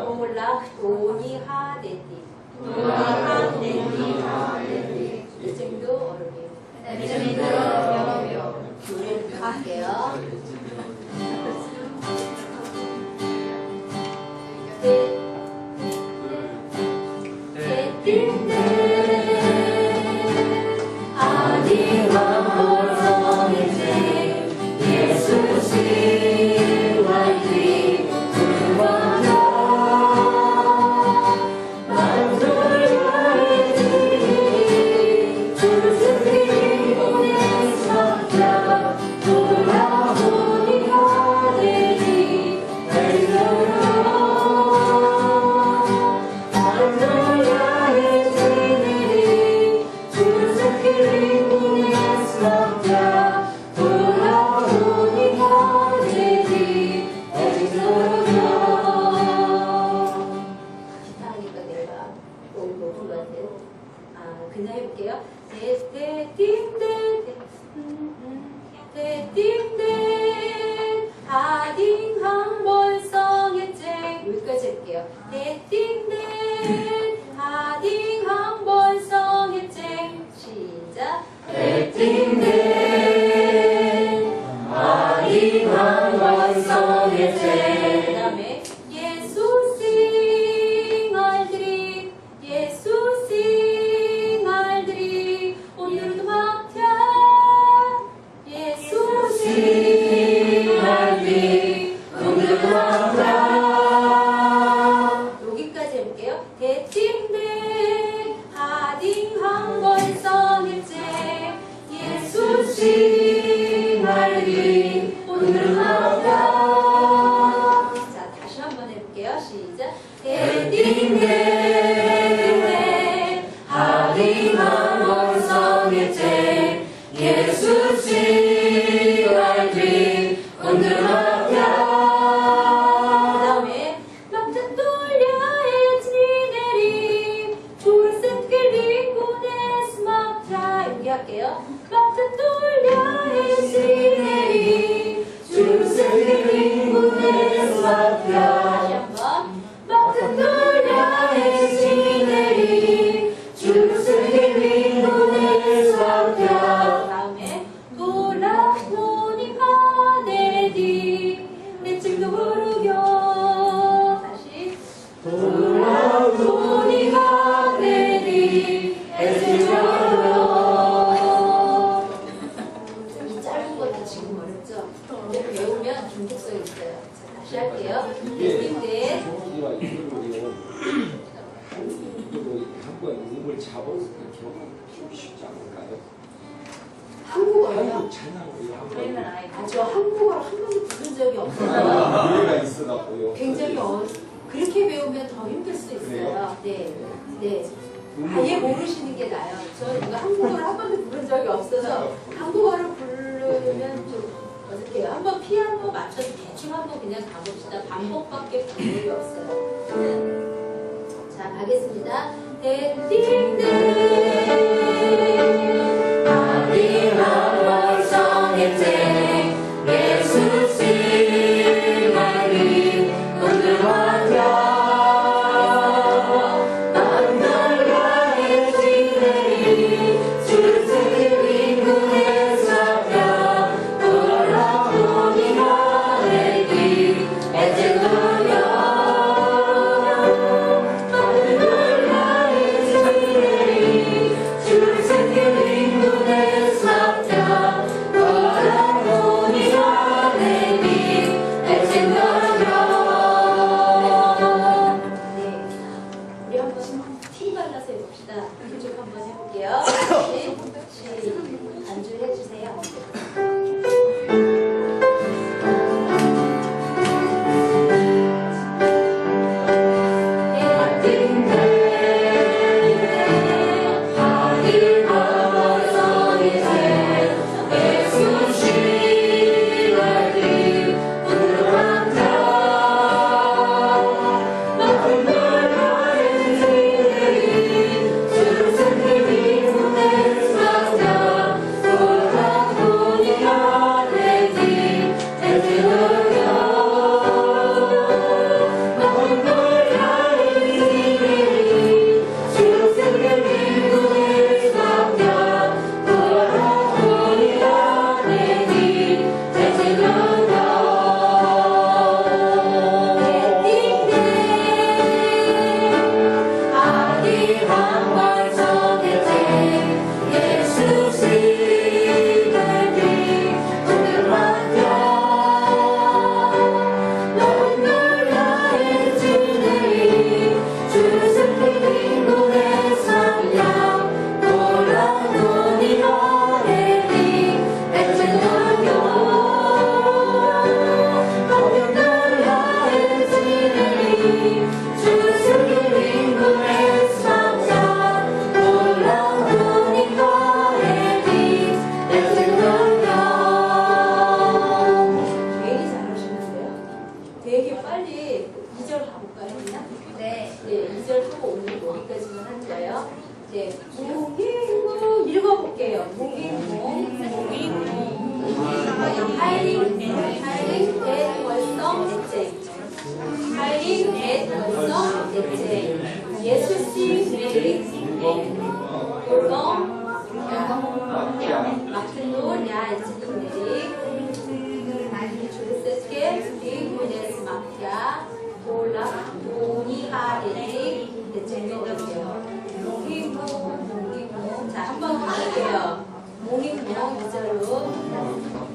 올라 도니하데디 에쟁도 어르기 노래를 할게요. 그냥 해볼게요. 대띵대 하딩 항벌성의 쨍 여기까지 할게요. 대띵대 하딩 항벌성의 쨍 시작. 대띵대 하딩 항벌성의 쨍 그 다음에 여기까지 해볼게요. 대띵대 하딩 항벌성의 쨍 예수 한국어의 몸을 잡아서 이렇게 키우기 쉽지 않을까요? 한국어요? 한국 찬양을 그러면 아이 저 한국어를 한 번도 부른 적이 없어요. 이해가 있어갖고요. 굉장히 그렇게 배우면 더 힘들 수 있어요. 네. 네. 아예 모르시는 게 나아요. 저 이거 한국어를 한 번도 부른 적이 없어서 한국어를 부르면 좀 어떻게요? 한번 피 한 번 맞춰서 대충 한번 그냥 가봅시다. 반복밖에 방법이 없어요. 자, 가겠습니다. 땡띵땡 아비만 월성의 땡 예수 씨만이 오늘 환경 자, 한번 가볼게요. 몽이몽 이자로 몽이몽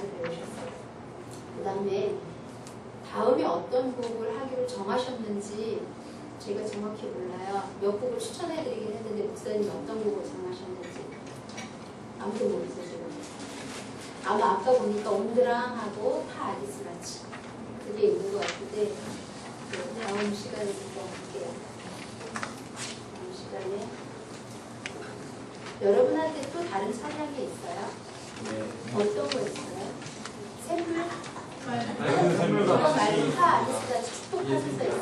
잘 배우셨어요. 그 다음에 다음에 어떤 곡을 하기로 정하셨는지 제가 정확히 몰라요. 몇 곡을 추천해드리긴 했는데 목사님이 어떤 곡을 정하셨는지 아무도 모르세요. 지금. 아마 아까 보니까 온드랑하고 타 아리스 같이 그게 있는 것 같은데 다음 시간에 좀 볼게요. 다음 시간에 여러분한테 또 다른 찬양이 있어요? 어떤 거 있어요? 샘물? 그거 말고 타 아리스가 축복하셔서 있어요?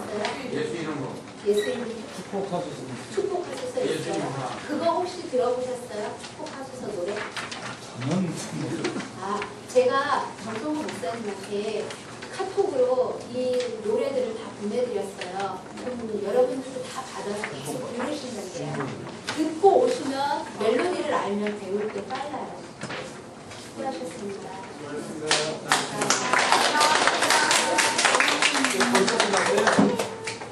예수 이름 뭐? 예수 이름 축복하셔서 있어요? 그거 혹시 들어보셨어요? 축복하셔서 노래? 아, 제가 정성호 목사님한테 카톡으로 이 노래들을 다 보내드렸어요. 그럼 여러분들도 다 받아서 계속 부르시는데요. 듣고 오시면 멜로디를 알면 배울 때 빨라요. 수고하셨습니다.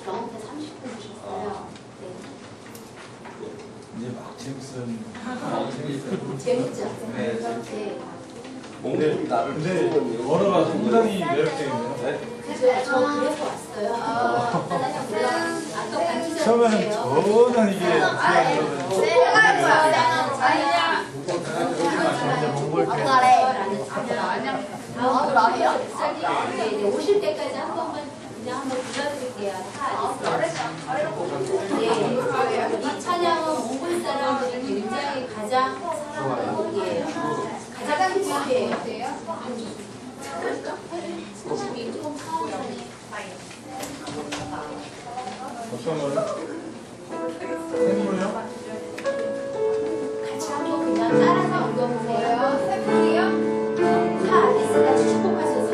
저한테 30분 주셨어요. 네. 이제 막 재밌어요. 재밌죠? 네. 네. 몽골이 나를 근데 부르는 언어가 상당히 매력적이네요. 그죠? 저 그래서 왔어요. 아까 반주자 처음에는 전혀 이게 오실 때까지 한 번만 그냥 한번 불러드릴게요. 이 찬양은 몽골 사람들이 굉장히 가장 사랑하는 곡이에요. 가장 큰 곡이에요. 조금 서운하네. 어떤 거요? 생물요? 같이 한번 그냥 따라서 읽어보세요. 샘플이요? 타 아리스가 축복하셔서.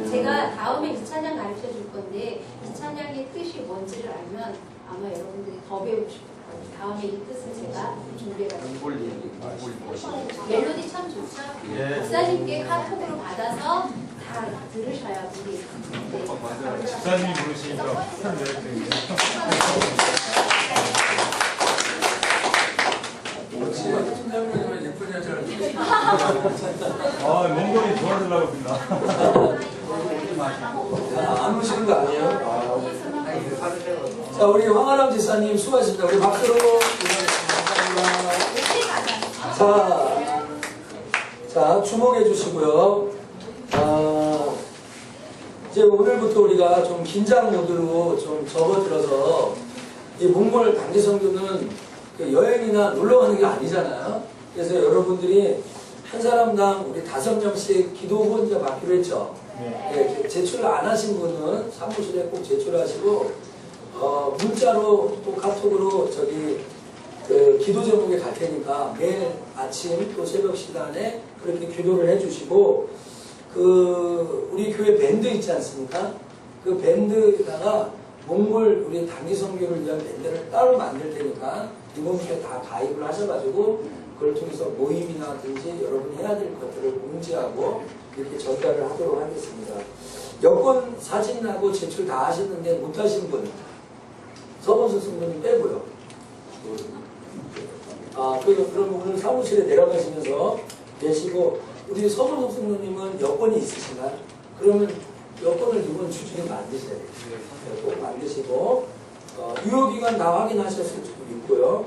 제가 다음에 이 찬양 가르쳐 줄 건데 이 찬양의 뜻이 뭔지를 알면 아마 여러분들이 더 배우고 싶을 거예요. 다음에 이 뜻을 제가 준비해봤습니다. 멜로디 참 좋죠? 목사님께 카톡으로 받아서 다 들으셔야 우리. 네. 집사님이 부르시니까 참 매력적이네요. 팀장님은 예쁜 여자를 아, 몽골이 도와주려고 합니다. 안 오시는 거 아니에요? 자, 우리 황아람 지사님 수고하셨습니다. 우리 박수로 자, 주목해 주시고요. 이제 오늘부터 우리가 좀 긴장 모드로 좀 접어들어서 이 몽골 단기 선교는 그 여행이나 놀러 가는 게 아니잖아요. 그래서 여러분들이 한 사람당 우리 5명씩 기도 후원자 받기로 했죠. 네, 제출 안 하신 분은 사무실에 꼭 제출하시고 문자로 또 카톡으로 저기 그 기도 제목에 갈 테니까 매일 아침 또 새벽 시간에 그렇게 기도를 해주시고 그 우리 교회 밴드 있지 않습니까? 그 밴드에다가 몽골 우리 단기 선교를 위한 밴드를 따로 만들 테니까 이분께 다 가입을 하셔가지고 그걸 통해서 모임이나든지 여러분이 해야 될 것들을 공지하고 이렇게 전달을 하도록 하겠습니다. 여권 사진하고 제출 다 하셨는데 못하신 분 서범수 승부님 빼고요. 그럼 오늘 사무실에 내려가시면서 계시고 우리 서범수 승부님은 여권이 있으신가요? 그러면 여권을 이번 주 중에 만드셔야 돼요. 꼭 만드시고 유효기간 다 확인하셨을 줄 믿고요.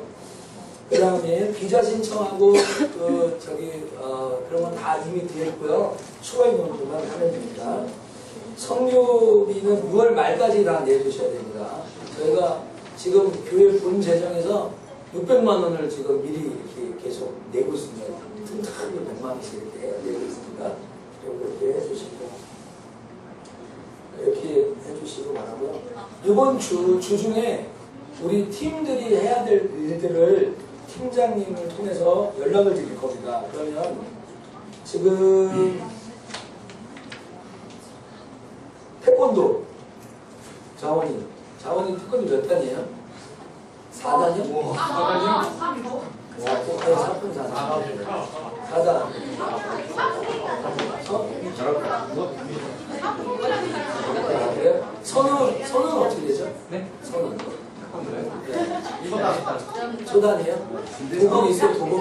그 다음에 비자 신청하고 그런 건 다 이미 되어 있고요. 추가 인원들만 하면 됩니다. 성교비는 6월 말까지 다 내주셔야 됩니다. 저희가 지금 교회 본 재정에서 600만 원을 지금 미리 이렇게 계속 내고 있습니다. 틈틈이 100만 원씩 이렇게 내고 있습니다. 이렇게 해주시고 이렇게 해주시고 바라고요. 이번 주 중에 우리 팀들이 해야 될 일들을 팀장님을 통해서 연락을 드릴 겁니다. 그러면 지금 태권도 자원이 태권도 몇 단이에요? 4단이요? 4단이요? 4단. 선은 어떻게 되죠? 네? 선은? 초단이에요? 도복 있어요? 도복?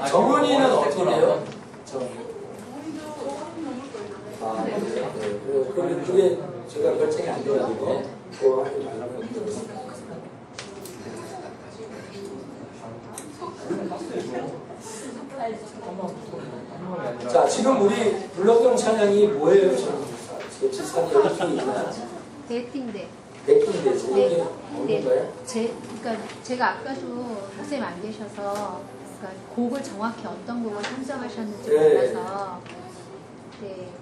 정은이는 어떻게 돼요? 그럼 그게 제가 결정이 안 돼가지고 그거 하지 말라고 했습니다. 자, 지금 우리 불렀던 찬양이 뭐예요? 지금 지사님 여기 있나요? 대팅대. 대팅대 제목이 없는 거예요? 그러니까 제가 아까도 선생님 안 계셔서 그러니까 곡을 정확히 어떤 곡을 선정하셨는지 몰라서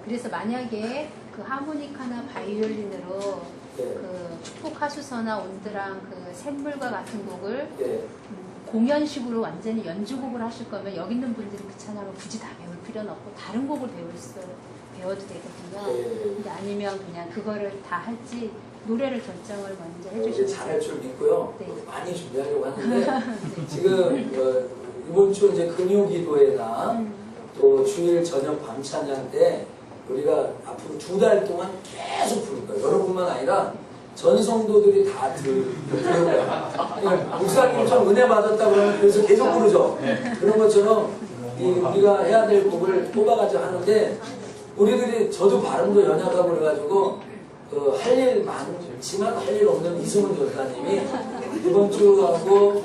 그래서 만약에 그 하모니카나 바이올린으로 그 축복하수서나 온드랑 그 샘물과 같은 곡을 공연식으로 완전히 연주곡을 하실 거면 여기 있는 분들이 그 찬양을 굳이 다 배울 필요는 없고 다른 곡을 배워도 되거든요. 근데 아니면 그냥 그거를 다 할지 노래를 결정을 먼저 해주시면 잘할 줄 믿고요. 많이 준비하려고 하는데 지금 이번 주 이제 금요기도회나 또 주일 저녁 밤 찬양 때 우리가 앞으로 2달 동안 계속 부를 거예요. 여러분만 아니라 전 성도들이 다 들어요. 목사님처럼 은혜 받았다 그러면 그래서 계속 부르죠. 그런 것처럼 우리가 해야 될 곡을 뽑아가지고 하는데 우리들이 저도 발음도 연약하고 그래가지고 할 일 많지만 할 일 없는 이승훈 전사님이 이번 주하고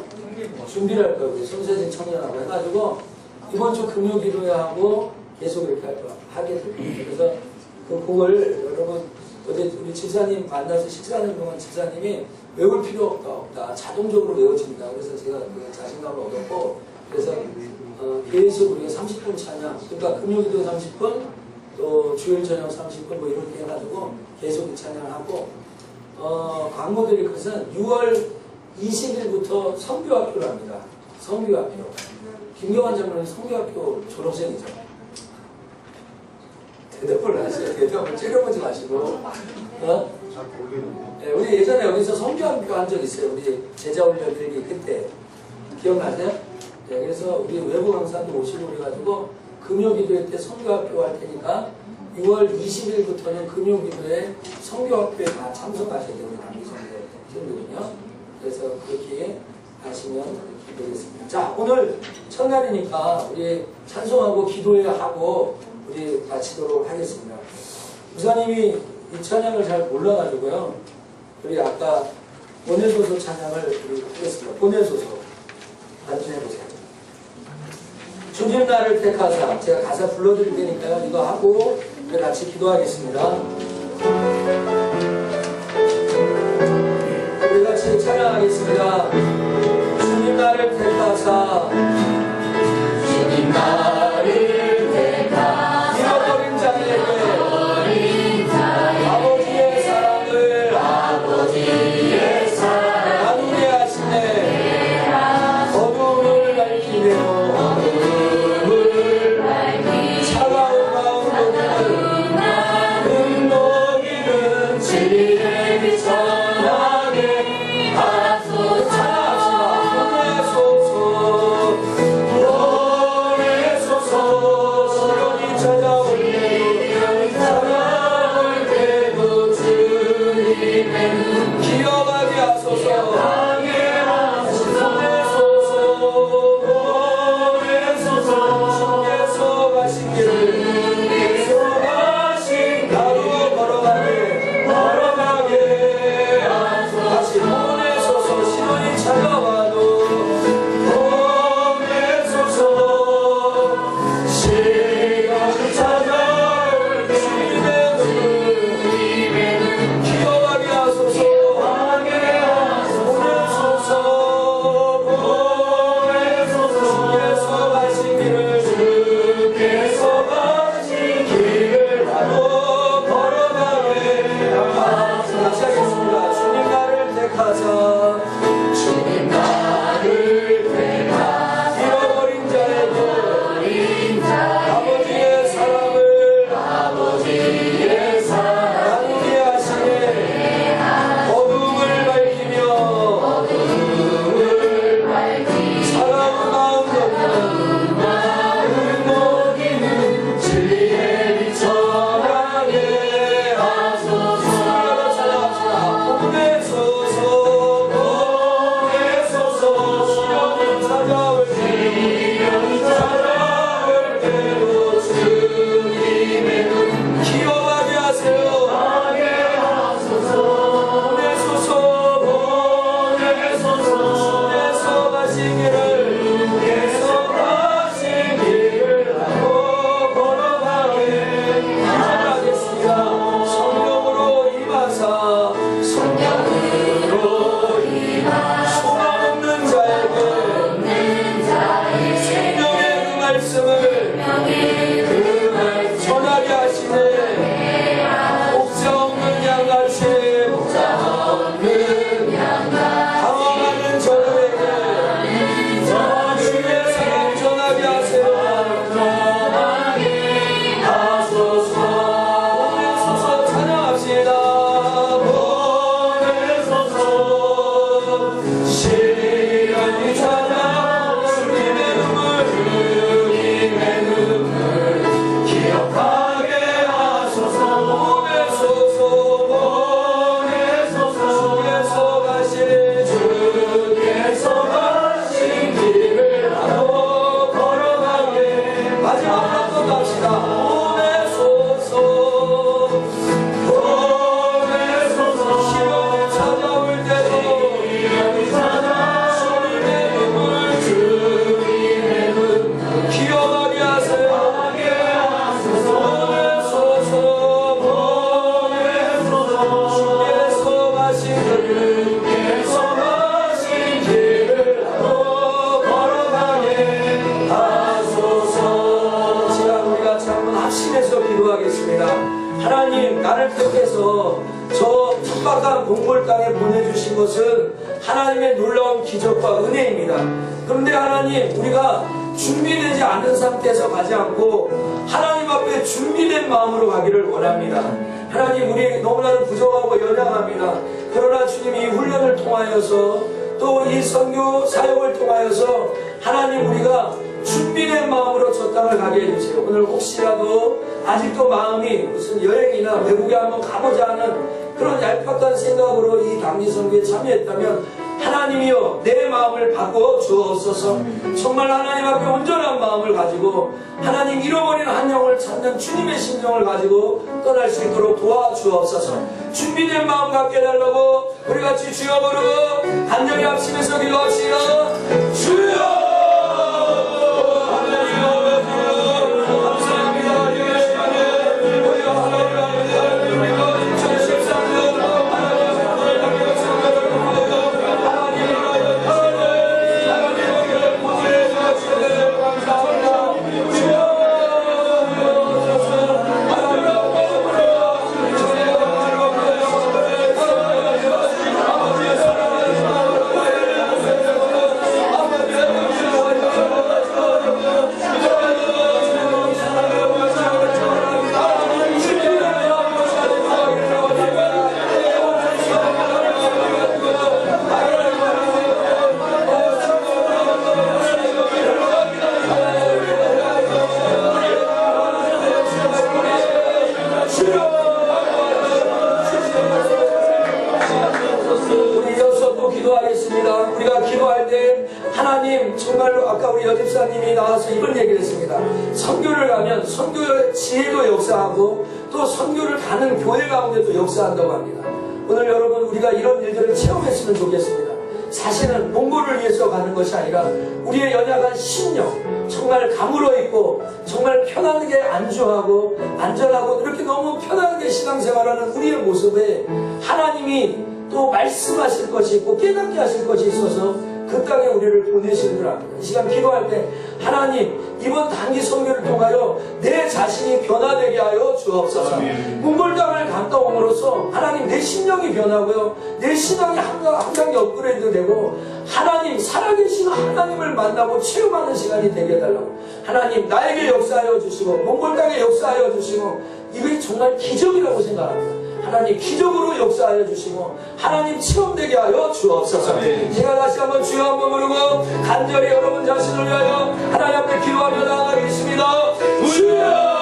준비를 할 거예요. 손세진 청년하고 해가지고 이번 주 금요기도회하고 계속 이렇게 하게 될 겁니다. 그래서 그 곡을 여러분 어제 우리 집사님 만나서 식사하는 동안 집사님이 외울 필요 없다. 자동적으로 외워집니다. 그래서 제가 그 자신감을 얻었고 그래서 계속 우리가 30분 찬양 그러니까 금요기도 30분 또 주일 저녁 30분 뭐 이렇게 해가지고 계속 찬양을 하고 광고 드릴 것은 6월 20일부터 성교학교를 합니다. 성교학교. 김경환 장로는 성교학교 졸업생이죠. 대답을 하세요. 대답을 째려보지 마시고. 네, 우리 예전에 여기서 성교학교 한 적 있어요. 우리 제자 훈련들이 그때. 기억나세요? 네, 그래서 우리 외부 강사도 오시고 그래가지고 금요기도회 때 성교학교 할 테니까 6월 20일부터는 금요기도회 성교학교에 다 참석하셔야 돼요. 우리 단기성교팀들은요. 그래서 그렇게 하시면 되겠습니다. 자, 오늘 첫날이니까 우리 찬송하고 기도회하고 우리 마치도록 하겠습니다. 부사님이 이 찬양을 잘 몰라가지고요. 우리 아까 보내소서 찬양을 우리 하겠습니다. 보내소서 단순해보세요. 주님 나를 택하사 제가 가사 불러드릴 테니까요. 이거 하고 우리 같이 기도하겠습니다. 우리 같이 찬양하겠습니다. 주님 나를 택하사 주님 나를 택하사 잃어버린 자에게 아버지의 사랑을 나누게 하시네. 어둠을 밝히며 차가운 마음을 녹이는 진리의 빛 전하게 하소서. 시련이 찾아올 때도 주님의 기억하게 하소서. 주께서 가신 길을 나로 걸어가게 다시 보내소서. 시련이 찾아와도 시간이 찾아올 때 주님의 눈을 기억하게 하소서. 보내소서. 주께서 가신 길을 나도 걸어가게 하소서. 다시 하겠습니다. 주님 나를 택하사 잃어버린 자에게 아버지의 사랑을 나누게 하시네. 어둠을 밝히며 차가운 마음 녹이는 진리의 빛 전하게 하소서. 찾아갑시다. 보내소서. 시련이 찾아올 때도 주님의 눈 기억하게 하세요. 보내소서. 가신 길을 나도 걸어가게 하겠습니다. 성령으로 임하사 소망 없는 자에게 생명의 그 말씀을 전하게 하시네. 목자 없는 양같이 당황하는 저들에게 주의 사랑 전하게 하세요. 보내소서. 찬양합시다. 시간이 찾아 주님의 눈물 기억하게 하소서. 보내소서. 주께서 가신 길을 나도 걸어가게. 마지막 한번 갑시다. 보내소서. 시련이 찾아올 때도 주님의 눈 기억하게 하세요. 보내소서. 주께서 가신 길을 나도 걸어가게 하소서. 시간 우리가 한번 합심해서 기도하겠습니다. 하나님 나를 택해서 저 척박한 몽골 땅에 보내주신 것은 하나님의 놀라운 기적과 은혜입니다. 그런데 하나님 우리가 준비되지 않은 상태에서 가지 않고 하나님 앞에 준비된 마음으로 가기를 원합니다. 하나님 우리 너무나도 부족하고 연약합니다. 그러나 주님 이 훈련을 통하여서 또 이 선교 사역을 통하여서 하나님 우리가 준비된 마음으로 저 땅을 가게 해주세요. 오늘 혹시라도 아직도 마음이 무슨 여행이나 외국에 한번 가보자 하는 그런 얄팍한 생각으로 이 당지 선교에 참여했다면 하나님이여 내 마음을 바꿔 주옵소서. 정말 하나님 앞에 온전한 마음을 가지고 하나님 잃어버린 한 영을 찾는 주님의 심정을 가지고 떠날 수 있도록 도와주옵소서. 준비된 마음 갖게 해달라고 우리 같이 주여 부르고 간절히 합심해서 기도합시다. 주여 하나님 아버지 감사합니다. 이 시간에 우리 기도하겠습니다. 우리가 기도할 때 하나님 정말로 아까 우리 여집사님이 나와서 이런 얘기를 했습니다. 선교를 가면 선교의 지혜도 역사하고 또 선교를 가는 교회 가운데도 역사한다고 합니다. 오늘 여러분 우리가 이런 일들을 체험했으면 좋겠습니다. 사실은 몽골을 위해서 가는 것이 아니라 우리의 연약한 심령, 정말 가물어 있고 정말 편안하게 안주하고 안전하고 이렇게 너무 편안하게 신앙생활하는 우리의 모습에 하나님이 또 말씀하실 것이 있고 깨닫게 하실 것이 있어서 그 땅에 우리를 보내시는 줄 압니다. 이 시간 기도할 때 하나님 이번 단기 선교를 통하여 내 자신이 변화되게 하여 주옵소서. 몽골 땅을 갔다 옴으로써 하나님 내 심령이 변하고요, 내 신앙이 한 단계 업그레이드 되고 하나님 살아계신 하나님을 만나고 체험하는 시간이 되게 해달라고. 하나님 나에게 역사하여 주시고 몽골 땅에 역사하여 주시고 이게 정말 기적이라고 생각합니다. 하나님 기적으로 역사하여 주시고 하나님 체험되게 하여 주옵소서. 제가 다시 한번 주여 한번 부르고 간절히 여러분 자신을 위하여 하나님 앞에 기도하며 나아가겠습니다. 주여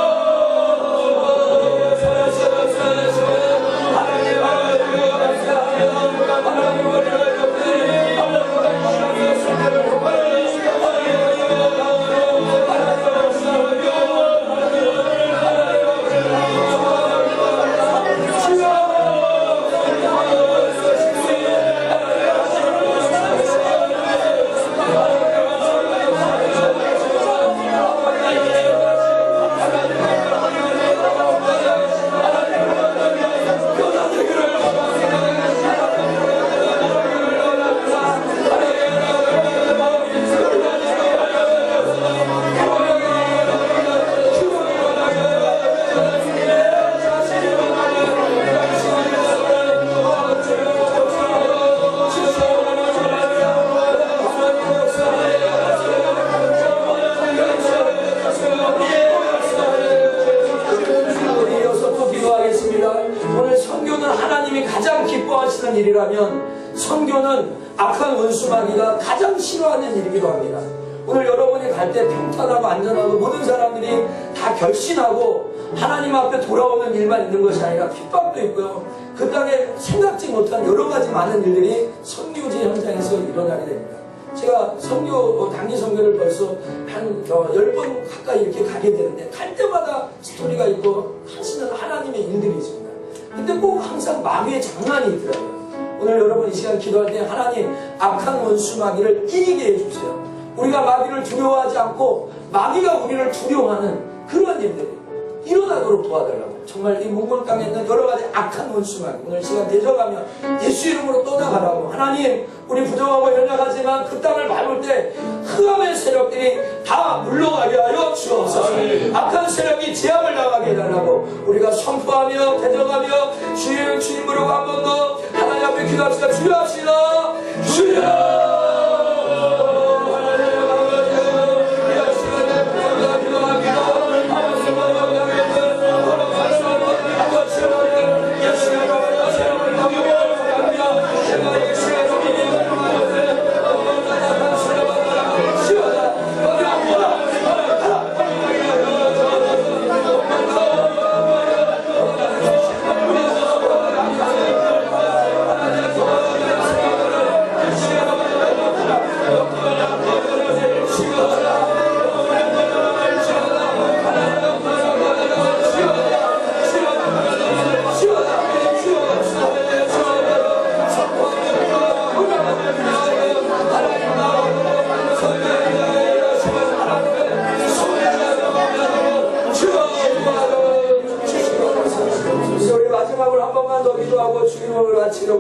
일이라면 선교는 악한 원수마귀가 가장 싫어하는 일이기도 합니다. 오늘 여러분이 갈 때 평탄하고 안전하고 모든 사람들이 다 결신하고 하나님 앞에 돌아오는 일만 있는 것이 아니라 핍박도 있고요, 그 땅에 생각지 못한 여러 가지 많은 일들이 선교지 현장에서 일어나게 됩니다. 제가 선교, 단기 선교를 벌써 한 10번 가까이 이렇게 가게 되는데 갈 때마다 스토리가 있고 하시는 하나님의 일들이 있습니다. 근데 꼭 항상 마귀의 장난이 있더라고요. 오늘 여러분 이 시간 기도할 때 하나님 악한 원수 마귀를 이기게 해주세요. 우리가 마귀를 두려워하지 않고 마귀가 우리를 두려워하는 그런 일들이 일어나도록 도와달라고. 정말 이 몽골 땅에 있는 여러 가지 악한 원수 마귀 오늘 시간 대적하며 예수 이름으로 떠나가라고. 하나님 우리 부정하고 연약하지만 그 땅을 밟을 때 흑암의 세력들이 다 물러가게 하여 주옵소서. 악한 세력이 제압을 당하게 해달라고 우리가 선포하며 대적하며 주님 주님으로 한 번 더 하나님 앞에 기도합시다. 주여 합시다. 주여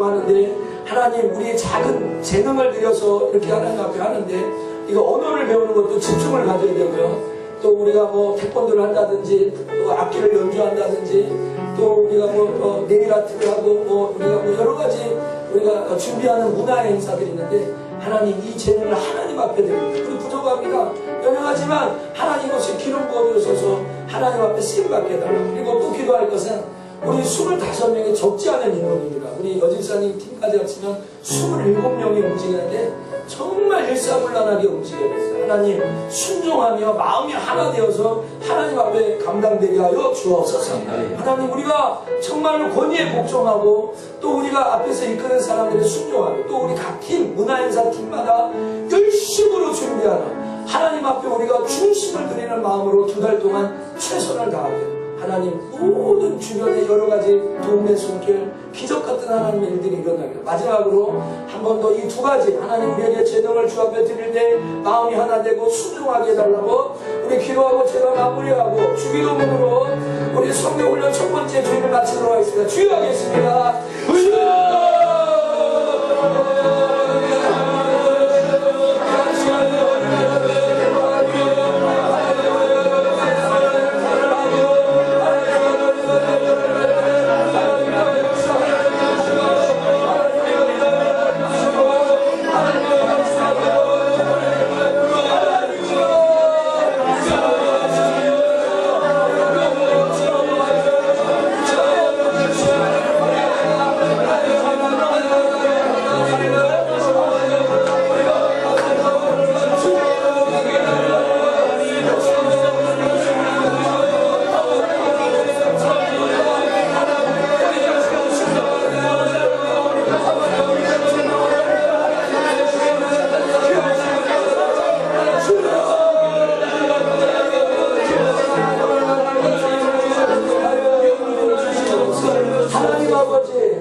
하는데 하나님 우리의 작은 재능을 들여서 이렇게 하나님 앞에 하는데 이거 언어를 배우는 것도 집중을 가져야 되고요. 또 우리가 뭐 태권도를 한다든지 또 악기를 연주한다든지 또 우리가 뭐 네일 아트를 하고 뭐 우리가 뭐 여러 가지 우리가 준비하는 문화의 행사들이 있는데 하나님 이 재능을 하나님 앞에 드립니다. 우리 부족합니다. 연약하지만 하나님 것이 기름 부어주셔서 하나님 앞에 쓰임받게 해달라고. 그리고 또 기도할 것은 우리 25명이 적지 않은 인원입니다. 우리 여집사님 팀까지 합치면 27명이 움직이는데 정말 일사불란하게 움직여야 됐어요. 하나님 순종하며 마음이 하나 되어서 하나님 앞에 감당되게 하여 주옵소서. 하나님 우리가 정말 권위에 복종하고 또 우리가 앞에서 이끄는 사람들의 순종하고 또 우리 각 팀, 문화행사 팀마다 열심으로 준비하는 하나님 앞에 우리가 중심을 드리는 마음으로 2달 동안 최선을 다하며 하나님 모든 주변의 여러 가지 도움의 손길 기적 같은 하나님의 일들이 일어나기를 마지막으로 한 번 더 이 2가지 하나님 우리에게 재능을 주 앞에 드릴 때 마음이 하나 되고 순종하게 해달라고 우리 기도하고 제가 마무리하고 주기도문으로 우리 성경훈련 첫 번째 주일을 마치도록 하겠습니다. 주여 하겠습니다.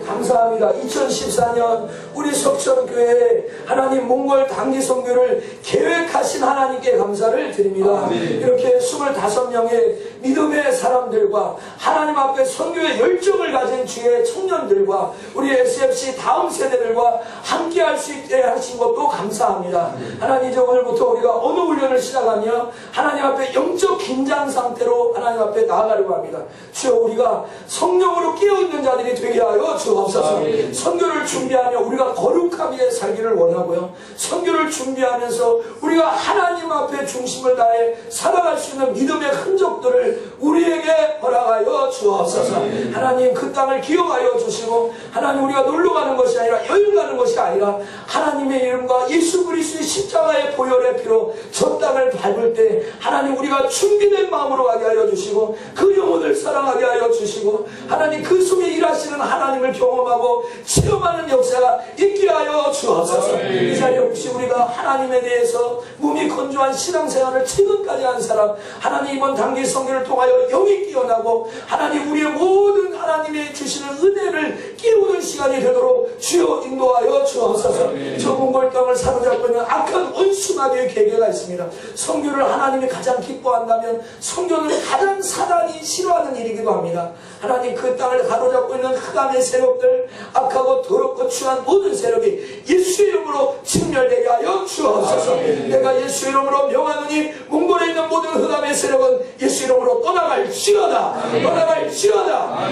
감사합니다. 2014년 우리 석천교회 하나님 몽골 단기 선교를 계획하신 하나님께 감사를 드립니다. 이렇게 25명의 믿음의 사람들과 하나님 앞에 선교의 열정을 가진 주의 청년들과 우리 SFC 다음 세대들과 함께 할 수 있게 하신 것도 감사합니다. 하나님 이제 오늘부터 우리가 어느 훈련을 시작하며 하나님 앞에 영적 긴장 상태로 하나님 앞에 나아가려고 합니다. 주여 우리가 성령으로 깨어있는 자들이 되게 하여 주옵소서. 선교를 준비하며 우리가 거룩하게 살기를 원하고요. 선교를 준비하면서 우리가 하나님 앞에 중심을 다해 살아갈 수 있는 믿음의 흔적들을 우리에게 허락하여 주옵소서. 하나님 그 땅을 기억하여 주시고 하나님 우리가 놀러 가는 것이 아니라 여행 가는 것이 아니라 하나님의 이름과 예수 그리스도의 십자가의 보혈의 피로 저 땅을 밟을 때 하나님 우리가 준비된 마음으로 가게 하여 주시고 그 영혼을 사랑하게 하여 주시고 하나님 그 속에 일하시는 하나님을 경험하고 체험하는 역사가 있게 하여 주옵소서. 이 자리에 혹시 우리가 하나님에 대해서 몸이 건조한 신앙생활을 최근까지 한 사람 하나님 이번 단기 선교를 통하여 영이 깨어나고 하나님 우리의 모든 하나님의 주시는 은혜를 깨우는 시간이 되도록 주여 인도하여 주옵소서. 저 몽골 땅을 사로잡고 있는 악한 원수마귀의 계계가 있습니다. 선교를 하나님이 가장 기뻐한다면 선교는 가장 사단이 싫어하는 일이기도 합니다. 하나님 그 땅을 가로잡고 있는 흑암의 세력들 악하고 더럽고 추한 모든 세력이 예수의 이름으로 진멸되게 하여 주옵소서. 내가 예수 이름으로 명하노니 몽골에 있는 모든 흑암의 세력은 예수 이름으로 떠나갈지어다. 떠나갈지어다.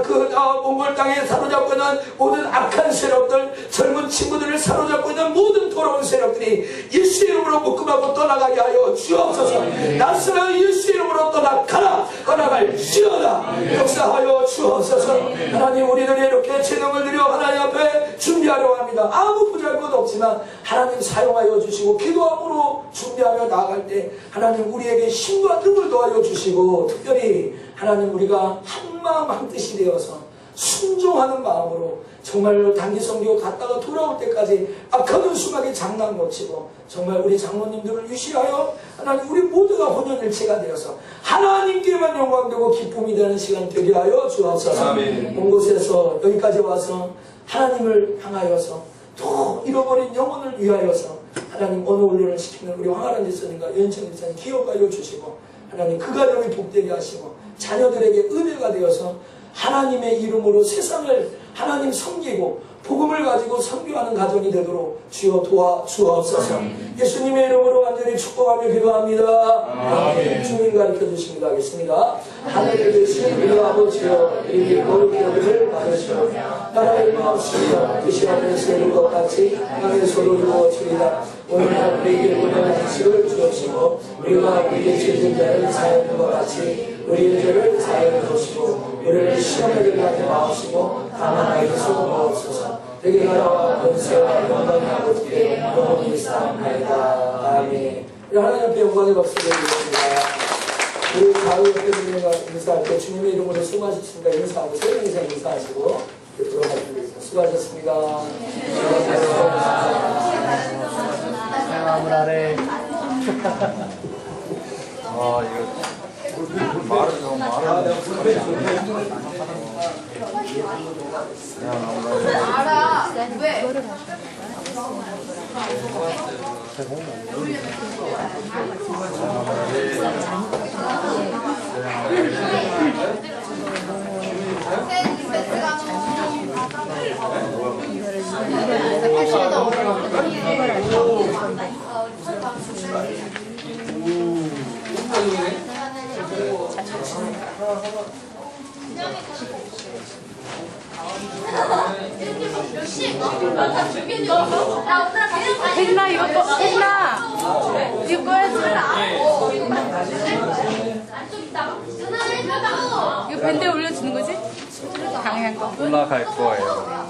그 몽골 땅에 사로잡고 있는 모든 악한 세력들 젊은 친구들을 사로잡고 있는 모든 더러운 세력들이 예수 이름으로 묶음하고 떠나가게 하여 주옵소서. 나스라 예수 이름으로 떠나가라. 떠나갈지어다. 역사하여 주옵소서. 하나님 우리들이 이렇게 재능을 드려 하나님 앞에 준비하려고 합니다. 아무 부잘것 없지만 하나님 사용하여 주시고 기도함으로 준비하며 나아갈 때 하나님 우리에게 힘과 능을 더하여 주시고 특별히 하나님 우리가 한마음 한뜻이 되어서 순종하는 마음으로 정말 단기 선교 갔다가 돌아올 때까지 악한 수박에 장난 거치고 정말 우리 장로님들을 유시하여 하나님 우리 모두가 혼연일체가 되어서 하나님께만 영광되고 기쁨이 되는 시간 되게 하여 주옵소서. 온 곳에서 여기까지 와서 하나님을 향하여서 또 잃어버린 영혼을 위하여서 하나님 어느 훈련을 시키는 우리 황하란 지사님과 연천 지사님 기억하여 주시고 하나님 그 가정이 복되게 하시고 자녀들에게 은혜가 되어서 하나님의 이름으로 세상을 하나님 섬기고 복음을 가지고 선교하는 가정이 되도록 주여 도와주옵소서. 예수님의 이름으로 완전히 축복하며 기도합니다. 아멘. 주님 가르쳐 주십니다. 하겠습니다. 하늘에 계신 우리 아버지여 이름이 거룩히 여기를 받으시오. 나라의 마옵시며 뜻이 하늘에서 이룬 것 같이 땅에서도 이루어지리다. 오늘날 우리에게 보내는 지식을 주옵시고 우리가 우리에게 죄진 자를 사하는 것 같이 우리들을 사랑해 주시고 우리를 시험에 들게 하지 마시고 다만 알기서 주옵소서. 내게 나라와 권세와 영광이 아버지께 영원히 있사옵나이다. 아멘. 하나님 앞에 영광의 박수 드리겠습니다. 우리 가을 옆에 분들과 인사할 때 주님의 이름으로 수고하셨습니다. 인사하고 세 명 이상 인사하시고 돌아가시겠습니다. 수고하셨습니다. 마무라래. 아 이거 말을 너무 말을. 알아. 왜? 혜진아 이거 꺼. 혜진아 이거 꺼야지. 이거 밴드에 올려주는 거지? 강한 거. 올라갈 거예요.